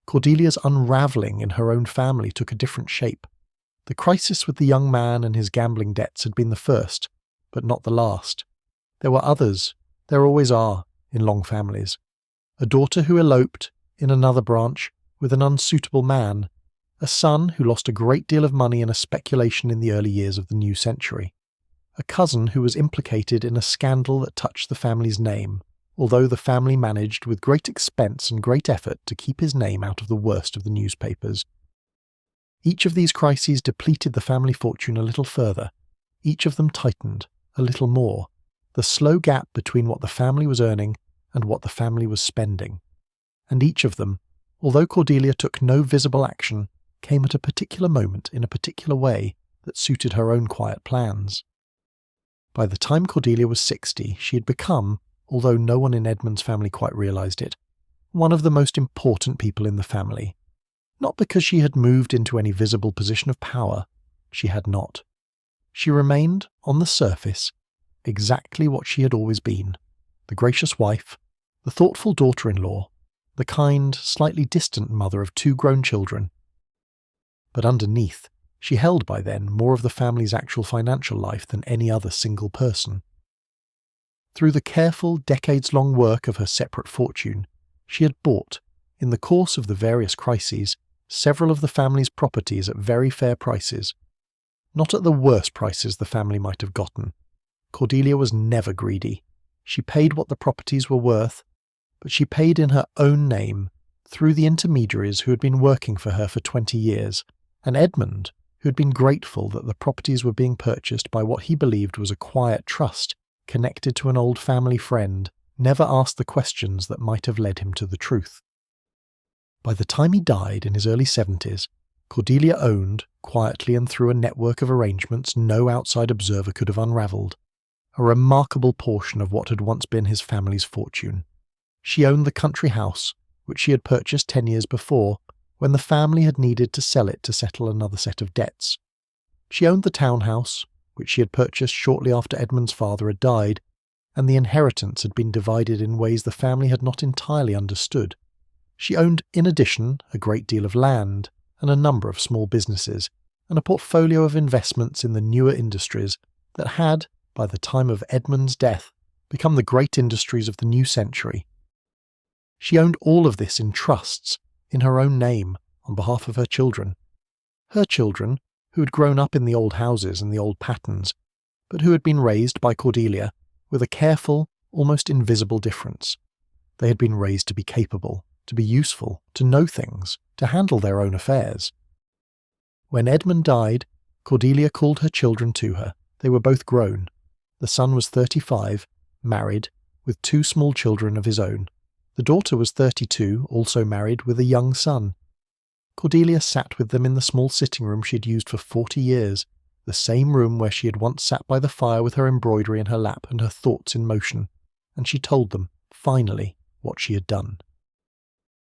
Cordelia's unraveling in her own family took a different shape. The crisis with the young man and his gambling debts had been the first, but not the last. There were others, there always are, in long families. A daughter who eloped, in another branch, with an unsuitable man. A son who lost a great deal of money in a speculation in the early years of the new century. A cousin who was implicated in a scandal that touched the family's name, although the family managed with great expense and great effort to keep his name out of the worst of the newspapers. Each of these crises depleted the family fortune a little further. Each of them tightened, a little more, the slow gap between what the family was earning and what the family was spending. And each of them, although Cordelia took no visible action, came at a particular moment in a particular way that suited her own quiet plans. By the time Cordelia was 60, she had become, although no one in Edmund's family quite realized it, one of the most important people in the family. Not because she had moved into any visible position of power. She had not. She remained, on the surface, exactly what she had always been, the gracious wife, the thoughtful daughter-in-law, the kind, slightly distant mother of 2 grown children. But underneath, she held by then more of the family's actual financial life than any other single person. Through the careful, decades-long work of her separate fortune, she had bought, in the course of the various crises, several of the family's properties at very fair prices. Not at the worst prices the family might have gotten. Cordelia was never greedy. She paid what the properties were worth, but she paid in her own name, through the intermediaries who had been working for her for 20 years, and Edmund, who had been grateful that the properties were being purchased by what he believed was a quiet trust connected to an old family friend, never asked the questions that might have led him to the truth. By the time he died in his early 70s, Cordelia owned, quietly and through a network of arrangements no outside observer could have unravelled, a remarkable portion of what had once been his family's fortune. She owned the country house, which she had purchased 10 years before, when the family had needed to sell it to settle another set of debts. She owned the townhouse, which she had purchased shortly after Edmund's father had died, and the inheritance had been divided in ways the family had not entirely understood. She owned, in addition, a great deal of land, and a number of small businesses, and a portfolio of investments in the newer industries that had, by the time of Edmund's death, become the great industries of the new century. She owned all of this in trusts, in her own name, on behalf of her children. Her children, who had grown up in the old houses and the old patterns, but who had been raised by Cordelia with a careful, almost invisible difference. They had been raised to be capable, to be useful, to know things, to handle their own affairs. When Edmund died, Cordelia called her children to her. They were both grown. The son was 35, married, with 2 small children of his own. The daughter was 32, also married, with a young son. Cordelia sat with them in the small sitting room she had used for 40 years, the same room where she had once sat by the fire with her embroidery in her lap and her thoughts in motion, and she told them, finally, what she had done.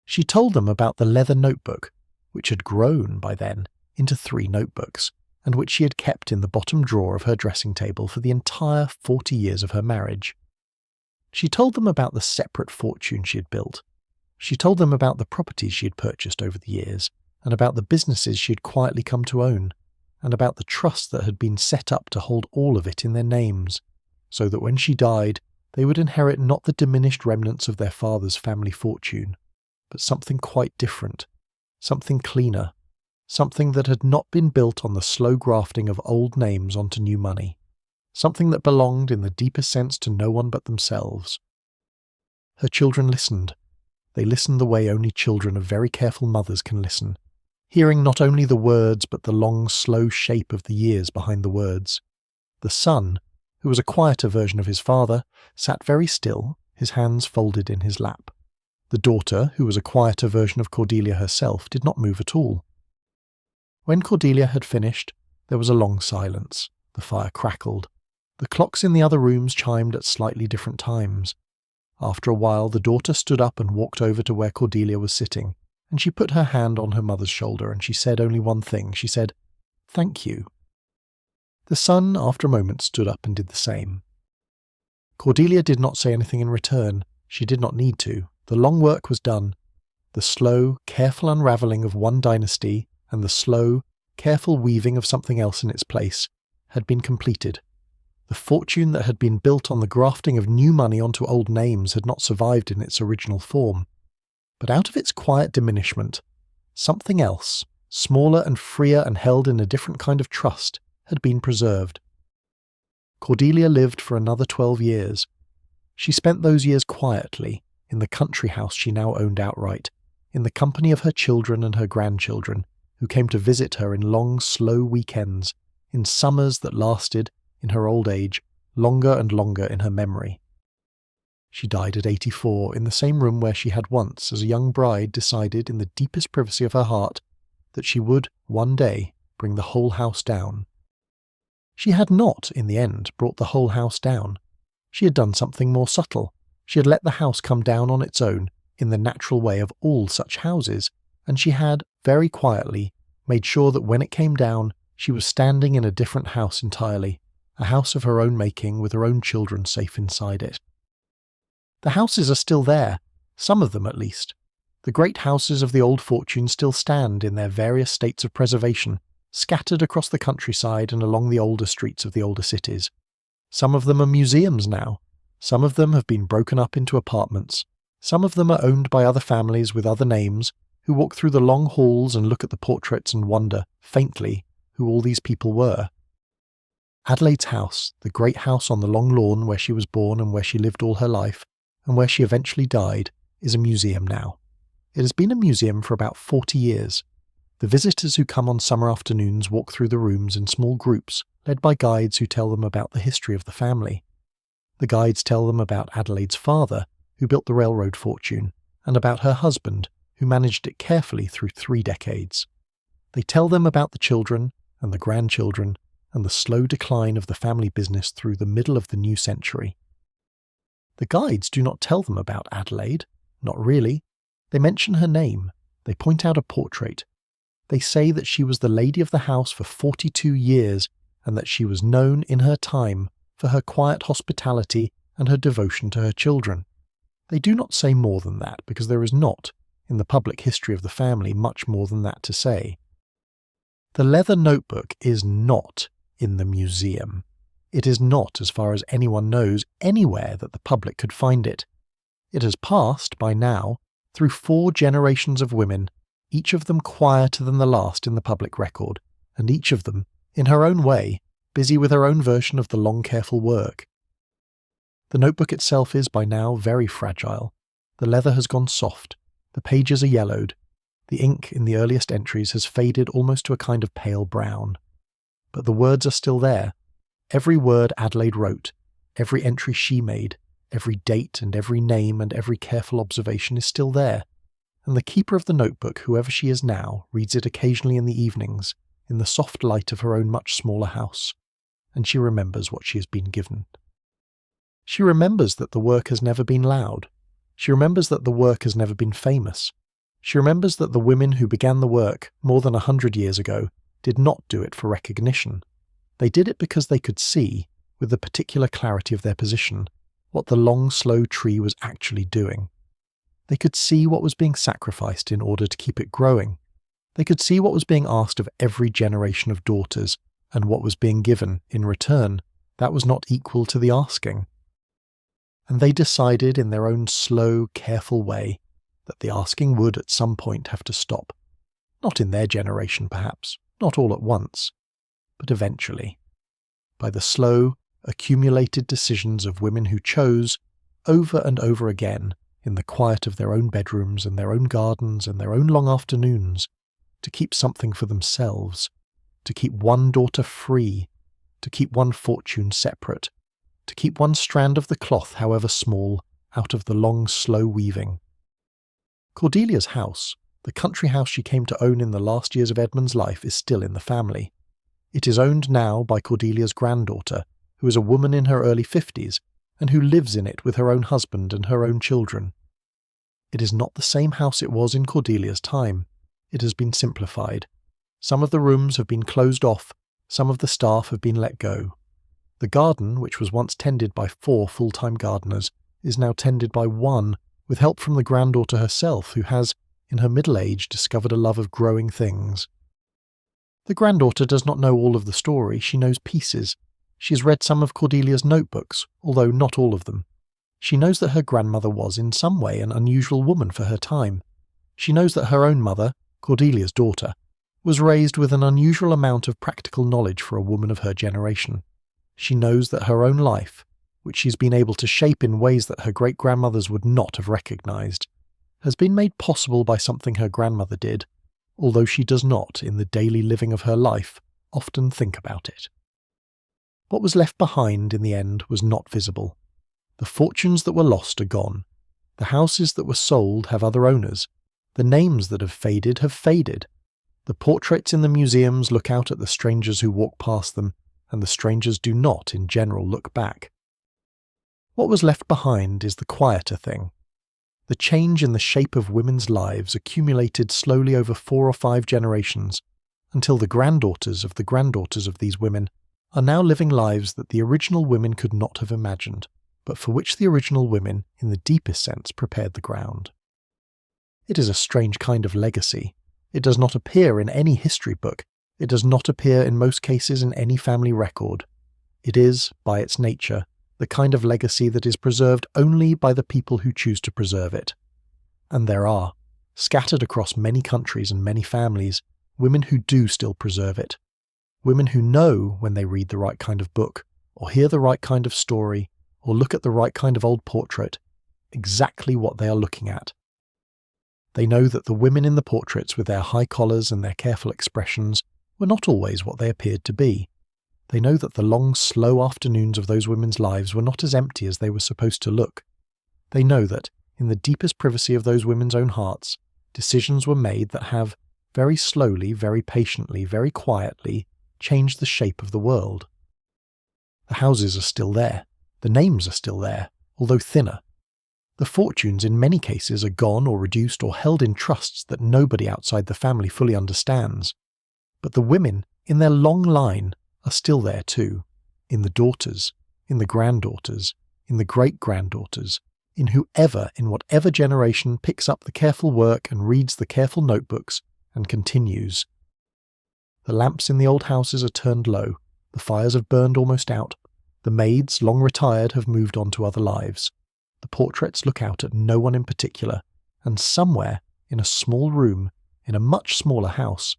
She told them about the leather notebook, which had grown, by then, into 3 notebooks, and which she had kept in the bottom drawer of her dressing table for the entire 40 years of her marriage. She told them about the separate fortune she had built. She told them about the properties she had purchased over the years, and about the businesses she had quietly come to own, and about the trust that had been set up to hold all of it in their names, so that when she died, they would inherit not the diminished remnants of their father's family fortune, but something quite different, something cleaner, something that had not been built on the slow grafting of old names onto new money, something that belonged in the deepest sense to no one but themselves. Her children listened. They listened the way only children of very careful mothers can listen, hearing not only the words but the long, slow shape of the years behind the words. The son, who was a quieter version of his father, sat very still, his hands folded in his lap. The daughter, who was a quieter version of Cordelia herself, did not move at all. When Cordelia had finished, there was a long silence. The fire crackled. The clocks in the other rooms chimed at slightly different times. After a while, the daughter stood up and walked over to where Cordelia was sitting, and she put her hand on her mother's shoulder, and she said only one thing. She said, "Thank you." The son, after a moment, stood up and did the same. Cordelia did not say anything in return. She did not need to. The long work was done. The slow, careful unraveling of one dynasty and the slow, careful weaving of something else in its place had been completed. The fortune that had been built on the grafting of new money onto old names had not survived in its original form. But out of its quiet diminishment, something else, smaller and freer and held in a different kind of trust, had been preserved. Cordelia lived for another 12 years. She spent those years quietly, in the country house she now owned outright, in the company of her children and her grandchildren, who came to visit her in long, slow weekends, in summers that lasted, in her old age, longer and longer in her memory. She died at 84 in the same room where she had once, as a young bride, decided in the deepest privacy of her heart that she would, one day, bring the whole house down. She had not, in the end, brought the whole house down. She had done something more subtle. She had let the house come down on its own, in the natural way of all such houses, and she had, very quietly, made sure that when it came down, she was standing in a different house entirely, a house of her own making with her own children safe inside it. The houses are still there, some of them at least. The great houses of the old fortune still stand in their various states of preservation, scattered across the countryside and along the older streets of the older cities. Some of them are museums now. Some of them have been broken up into apartments. Some of them are owned by other families with other names, who walk through the long halls and look at the portraits and wonder, faintly, who all these people were. Adelaide's house, the great house on the long lawn where she was born and where she lived all her life, and where she eventually died, is a museum now. It has been a museum for about 40 years. The visitors who come on summer afternoons walk through the rooms in small groups, led by guides who tell them about the history of the family. The guides tell them about Adelaide's father, who built the railroad fortune, and about her husband, who managed it carefully through 3 decades. They tell them about the children and the grandchildren and the slow decline of the family business through the middle of the new century. The guides do not tell them about Adelaide, not really. They mention her name, they point out a portrait. They say that she was the lady of the house for 42 years and that she was known in her time for her quiet hospitality and her devotion to her children. They do not say more than that because there is not, in the public history of the family, much more than that to say. The leather notebook is not in the museum. It is not, as far as anyone knows, anywhere that the public could find it. It has passed, by now, through 4 generations of women, each of them quieter than the last in the public record, and each of them, in her own way, busy with her own version of the long careful work. The notebook itself is, by now, very fragile. The leather has gone soft, the pages are yellowed, the ink in the earliest entries has faded almost to a kind of pale brown. But the words are still there. Every word Adelaide wrote, every entry she made, every date and every name and every careful observation is still there, and the keeper of the notebook, whoever she is now, reads it occasionally in the evenings, in the soft light of her own much smaller house, and she remembers what she has been given. She remembers that the work has never been loud. She remembers that the work has never been famous. She remembers that the women who began the work more than 100 years ago did not do it for recognition. They did it because they could see, with the particular clarity of their position, what the long, slow tree was actually doing. They could see what was being sacrificed in order to keep it growing. They could see what was being asked of every generation of daughters, and what was being given, in return, that was not equal to the asking. And they decided in their own slow, careful way that the asking would at some point have to stop. Not in their generation, perhaps, not all at once, but eventually. By the slow, accumulated decisions of women who chose, over and over again, in the quiet of their own bedrooms and their own gardens and their own long afternoons, to keep something for themselves, to keep one daughter free, to keep one fortune separate, to keep one strand of the cloth, however small, out of the long, slow weaving. Cordelia's house, the country house she came to own in the last years of Edmund's life, is still in the family. It is owned now by Cordelia's granddaughter, who is a woman in her early 50s, and who lives in it with her own husband and her own children. It is not the same house it was in Cordelia's time. It has been simplified. Some of the rooms have been closed off, some of the staff have been let go. The garden, which was once tended by 4 full-time gardeners, is now tended by 1, with help from the granddaughter herself, who has, in her middle age, discovered a love of growing things. The granddaughter does not know all of the story, she knows pieces. She has read some of Cordelia's notebooks, although not all of them. She knows that her grandmother was in some way an unusual woman for her time. She knows that her own mother, Cordelia's daughter, was raised with an unusual amount of practical knowledge for a woman of her generation. She knows that her own life, which she's been able to shape in ways that her great-grandmothers would not have recognised, has been made possible by something her grandmother did, although she does not, in the daily living of her life, often think about it. What was left behind in the end was not visible. The fortunes that were lost are gone. The houses that were sold have other owners. The names that have faded have faded. The portraits in the museums look out at the strangers who walk past them, and the strangers do not, in general, look back. What was left behind is the quieter thing. The change in the shape of women's lives accumulated slowly over 4 or 5 generations, until the granddaughters of these women are now living lives that the original women could not have imagined, but for which the original women, in the deepest sense, prepared the ground. It is a strange kind of legacy. It does not appear in any history book. It does not appear in most cases in any family record. It is, by its nature, the kind of legacy that is preserved only by the people who choose to preserve it. And there are, scattered across many countries and many families, women who do still preserve it. Women who know, when they read the right kind of book, or hear the right kind of story, or look at the right kind of old portrait, exactly what they are looking at. They know that the women in the portraits, with their high collars and their careful expressions, were not always what they appeared to be. They know that the long, slow afternoons of those women's lives were not as empty as they were supposed to look. They know that, in the deepest privacy of those women's own hearts, Decisions were made that have, very slowly, very patiently, very quietly, changed the shape of the world. The houses are still there. The names are still there, although thinner. The fortunes in many cases are gone or reduced or held in trusts that nobody outside the family fully understands. But the women, in their long line, are still there too. In the daughters, in the granddaughters, in the great-granddaughters, in whoever, in whatever generation, picks up the careful work and reads the careful notebooks and continues. The lamps in the old houses are turned low, the fires have burned almost out, the maids, long retired, have moved on to other lives. The portraits look out at no one in particular, and somewhere, in a small room, in a much smaller house,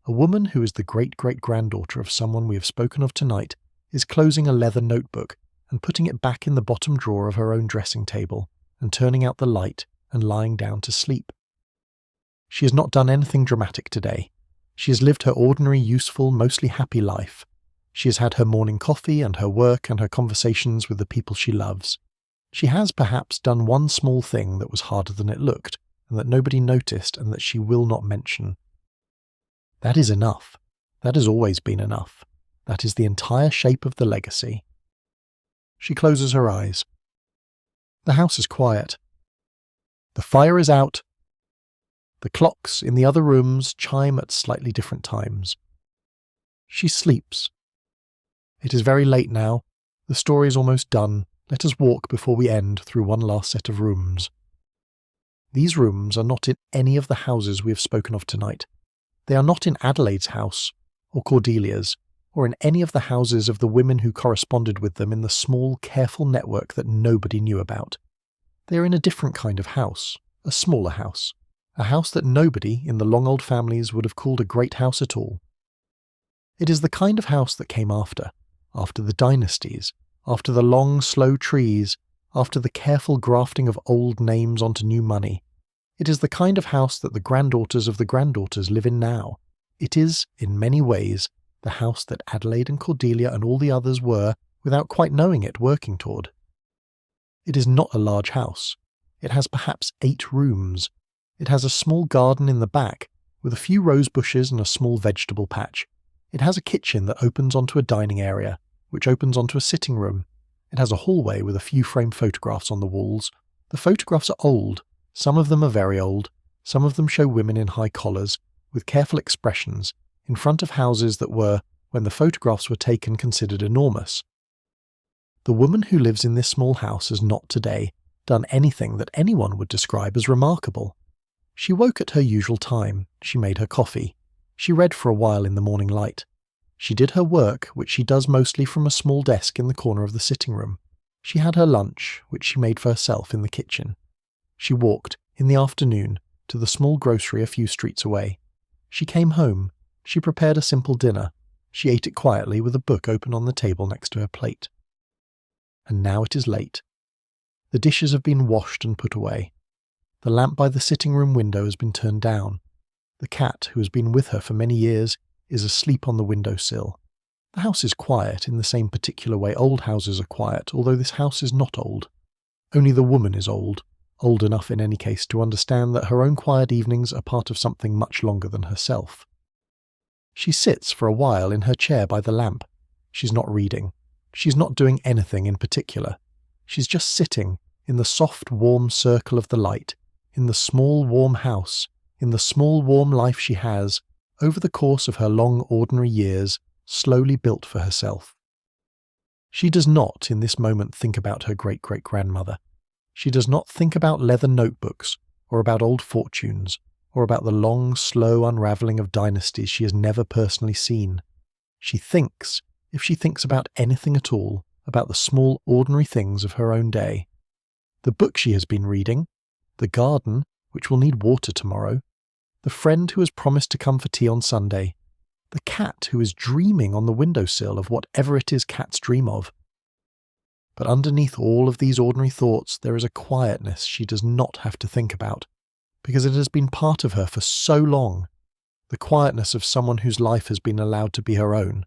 a woman who is the great-great-granddaughter of someone we have spoken of tonight is closing a leather notebook and putting it back in the bottom drawer of her own dressing table and turning out the light and lying down to sleep. She has not done anything dramatic today. She has lived her ordinary, useful, mostly happy life. She has had her morning coffee and her work and her conversations with the people she loves. She has perhaps done one small thing that was harder than it looked, and that nobody noticed and that she will not mention. That is enough. That has always been enough. That is the entire shape of the legacy. She closes her eyes. The house is quiet. The fire is out. The clocks in the other rooms chime at slightly different times. She sleeps. It is very late now. The story is almost done. Let us walk before we end through one last set of rooms. These rooms are not in any of the houses we have spoken of tonight. They are not in Adelaide's house, or Cordelia's, or in any of the houses of the women who corresponded with them in the small, careful network that nobody knew about. They are in a different kind of house, a smaller house, a house that nobody in the long old families would have called a great house at all. It is the kind of house that came after the Dynasties, after the long, slow trees, after the careful grafting of old names onto new money. It is the kind of house that the granddaughters of the granddaughters live in now. It is, in many ways, the house that Adelaide and Cordelia and all the others were, without quite knowing it, working toward. It is not a large house. It has perhaps 8 rooms. It has a small garden in the back, with a few rose bushes and a small vegetable patch. It has a kitchen that opens onto a dining area, which opens onto a sitting room. It has a hallway with a few framed photographs on the walls. The photographs are old. Some of them are very old. Some of them show women in high collars, with careful expressions, in front of houses that were, when the photographs were taken, considered enormous. The woman who lives in this small house has not today done anything that anyone would describe as remarkable. She woke at her usual time. She made her coffee. She read for a while in the morning light. She did her work, which she does mostly from a small desk in the corner of the sitting room. She had her lunch, which she made for herself in the kitchen. She walked, in the afternoon, to the small grocery a few streets away. She came home. She prepared a simple dinner. She ate it quietly with a book open on the table next to her plate. And now it is late. The dishes have been washed and put away. The lamp by the sitting room window has been turned down. The cat, who has been with her for many years, is asleep on the windowsill. The house is quiet in the same particular way old houses are quiet, although this house is not old. Only the woman is old enough in any case to understand that her own quiet evenings are part of something much longer than herself. She sits for a while in her chair by the lamp. She's not reading. She's not doing anything in particular. She's just sitting in the soft, warm circle of the light, in the small, warm house, in the small, warm life she has, over the course of her long, ordinary years, slowly built for herself. She does not, in this moment, think about her great-great-grandmother. She does not think about leather notebooks, or about old fortunes, or about the long, slow unraveling of dynasties she has never personally seen. She thinks, if she thinks about anything at all, about the small, ordinary things of her own day. The book she has been reading, the garden, which will need water tomorrow, the friend who has promised to come for tea on Sunday, the cat who is dreaming on the windowsill of whatever it is cats dream of. But underneath all of these ordinary thoughts there is a quietness she does not have to think about, because it has been part of her for so long, the quietness of someone whose life has been allowed to be her own,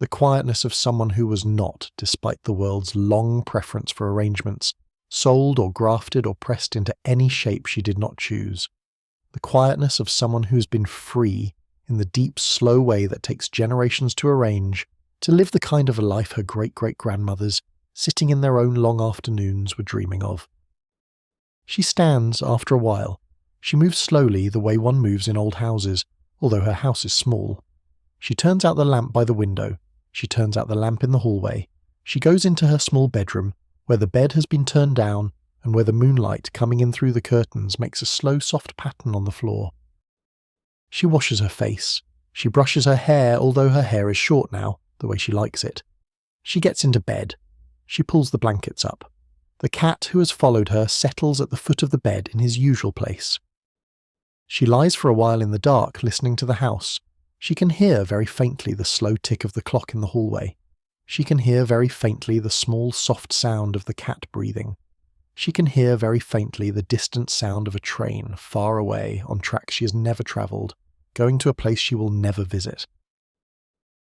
the quietness of someone who was not, despite the world's long preference for arrangements, sold or grafted or pressed into any shape she did not choose. the quietness of someone who has been free in the deep, slow way that takes generations to arrange, to live the kind of a life her great-great-grandmothers, sitting in their own long afternoons, were dreaming of. She stands after a while. She moves slowly the way one moves in old houses, although her house is small. She turns out the lamp by the window. She turns out the lamp in the hallway. She goes into her small bedroom, where the bed has been turned down and where the moonlight coming in through the curtains makes a slow, soft pattern on the floor. She washes her face. She brushes her hair, although her hair is short now, the way she likes it. She gets into bed. She pulls the blankets up. The cat who has followed her settles at the foot of the bed in his usual place. She lies for a while in the dark, listening to the house. She can hear very faintly the slow tick of the clock in the hallway. She can hear very faintly the small, soft sound of the cat breathing. She can hear very faintly the distant sound of a train far away on tracks she has never travelled, going to a place she will never visit.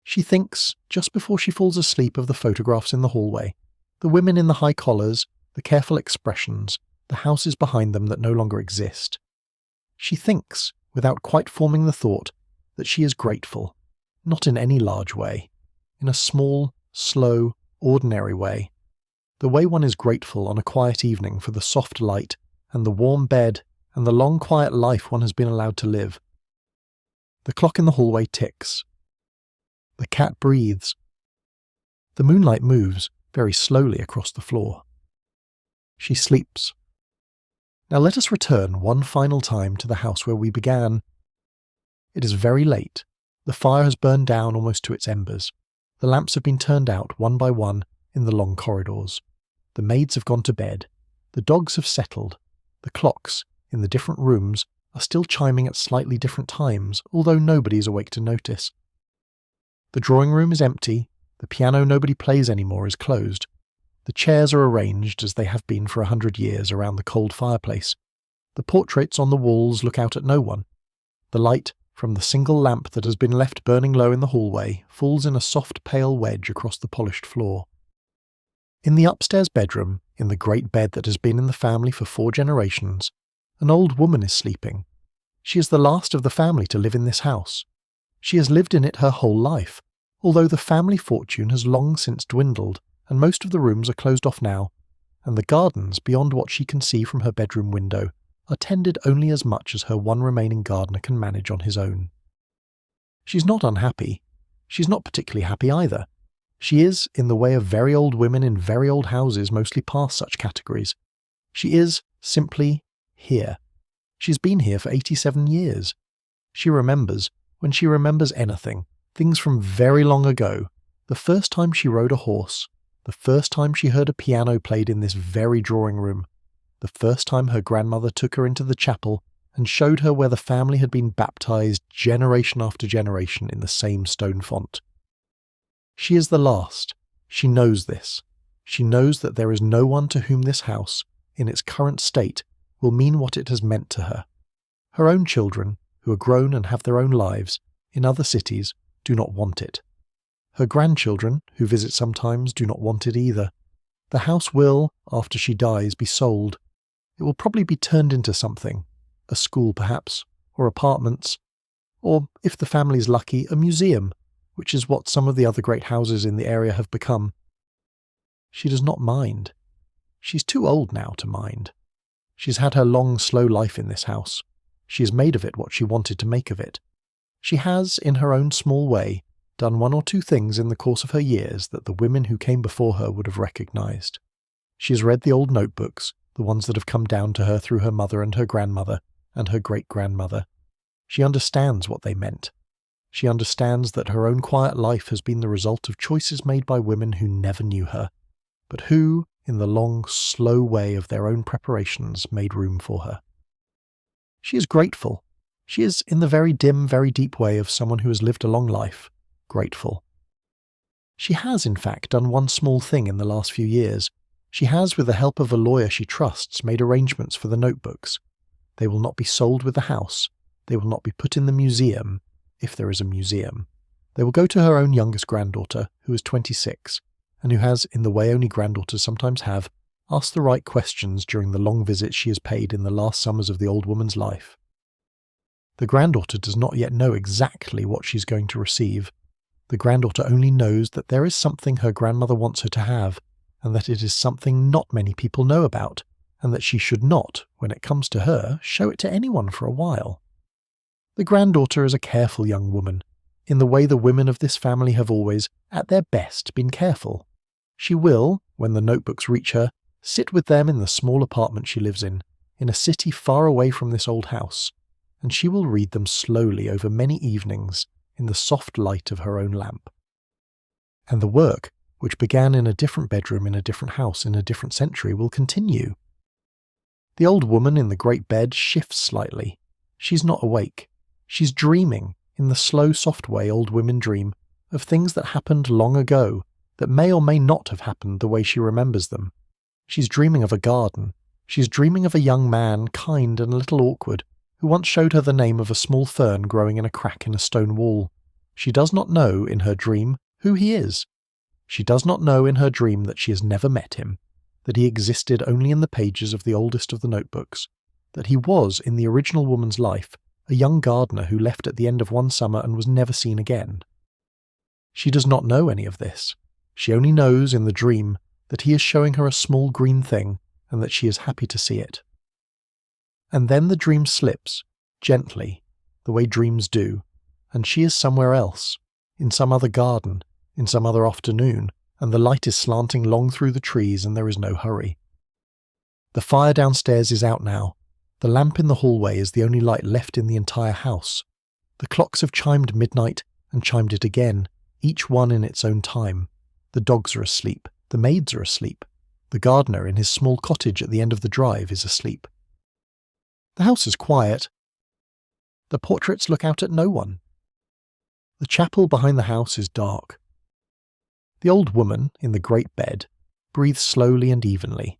She thinks, just before she falls asleep, of the photographs in the hallway, the women in the high collars, the careful expressions, the houses behind them that no longer exist. She thinks, without quite forming the thought, that she is grateful, not in any large way, in a small, slow, ordinary way, the way one is grateful on a quiet evening for the soft light and the warm bed and the long quiet life one has been allowed to live. The clock in the hallway ticks. The cat breathes. The moonlight moves very slowly across the floor. She sleeps. Now let us return one final time to the house where we began. It is very late. The fire has burned down almost to its embers. The lamps have been turned out one by one in the long corridors. The maids have gone to bed. The dogs have settled. The clocks in the different rooms are still chiming at slightly different times, although nobody is awake to notice. The drawing room is empty. The piano nobody plays anymore is closed. The chairs are arranged as they have been for 100 years around the cold fireplace. The portraits on the walls look out at no one. The light from the single lamp that has been left burning low in the hallway falls in a soft pale wedge across the polished floor. In the upstairs bedroom, in the great bed that has been in the family for 4 generations, an old woman is sleeping. She is the last of the family to live in this house. She has lived in it her whole life, although the family fortune has long since dwindled, and most of the rooms are closed off now, and the gardens, beyond what she can see from her bedroom window, are tended only as much as her one remaining gardener can manage on his own. She's not unhappy. She's not particularly happy either. She is, in the way of very old women in very old houses mostly past such categories. She is, simply, here. She's been here for 87 years. She remembers, when she remembers anything, things from very long ago, the first time she rode a horse, the first time she heard a piano played in this very drawing room, the first time her grandmother took her into the chapel and showed her where the family had been baptized generation after generation in the same stone font. She is the last. She knows this. She knows that there is no one to whom this house, in its current state, will mean what it has meant to her. Her own children, who are grown and have their own lives, in other cities, do not want it. Her grandchildren, who visit sometimes, do not want it either. The house will, after she dies, be sold. It will probably be turned into something, a school perhaps, or apartments, or, if the family's lucky, a museum, which is what some of the other great houses in the area have become. She does not mind. She's too old now to mind. She's had her long, slow life in this house. She has made of it what she wanted to make of it. She has, in her own small way, done 1 or 2 things in the course of her years that the women who came before her would have recognized. She has read the old notebooks, the ones that have come down to her through her mother and her grandmother and her great-grandmother. She understands what they meant. She understands that her own quiet life has been the result of choices made by women who never knew her, but who, in the long, slow way of their own preparations, made room for her. She is grateful. She is, in the very dim, very deep way of someone who has lived a long life, grateful. She has, in fact, done one small thing in the last few years. She has, with the help of a lawyer she trusts, made arrangements for the notebooks. They will not be sold with the house. They will not be put in the museum, if there is a museum. They will go to her own youngest granddaughter, who is 26, and who has, in the way only granddaughters sometimes have, asked the right questions during the long visits she has paid in the last summers of the old woman's life. The granddaughter does not yet know exactly what she's going to receive. The granddaughter only knows that there is something her grandmother wants her to have, and that it is something not many people know about, and that she should not, when it comes to her, show it to anyone for a while. The granddaughter is a careful young woman, in the way the women of this family have always, at their best, been careful. She will, when the notebooks reach her, sit with them in the small apartment she lives in a city far away from this old house, and she will read them slowly over many evenings in the soft light of her own lamp. And the work, which began in a different bedroom in a different house in a different century, will continue. The old woman in the great bed shifts slightly. She's not awake. She's dreaming, in the slow, soft way old women dream, of things that happened long ago, that may or may not have happened the way she remembers them. She's dreaming of a garden. She's dreaming of a young man, kind and a little awkward, who once showed her the name of a small fern growing in a crack in a stone wall. She does not know, in her dream, who he is. She does not know in her dream that she has never met him, that he existed only in the pages of the oldest of the notebooks, that he was, in the original woman's life, a young gardener who left at the end of one summer and was never seen again. She does not know any of this. She only knows, in the dream, that he is showing her a small green thing, and that she is happy to see it. And then the dream slips, gently, the way dreams do, and she is somewhere else, in some other garden, in some other afternoon, and the light is slanting long through the trees and there is no hurry. The fire downstairs is out now. The lamp in the hallway is the only light left in the entire house. The clocks have chimed midnight and chimed it again, each one in its own time. The dogs are asleep. The maids are asleep. The gardener in his small cottage at the end of the drive is asleep. The house is quiet. The portraits look out at no one. The chapel behind the house is dark. The old woman, in the great bed, breathes slowly and evenly.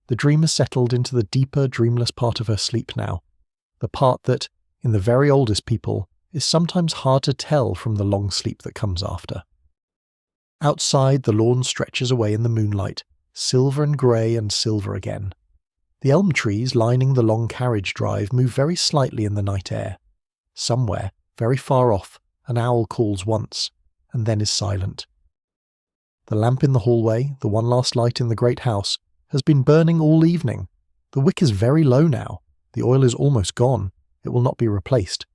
The dream has settled into the deeper, dreamless part of her sleep now, the part that, in the very oldest people, is sometimes hard to tell from the long sleep that comes after. Outside, the lawn stretches away in the moonlight, silver and grey and silver again. The elm trees lining the long carriage drive move very slightly in the night air. Somewhere, very far off, an owl calls once, and then is silent. The lamp in the hallway, the one last light in the great house, has been burning all evening. The wick is very low now. The oil is almost gone. It will not be replaced.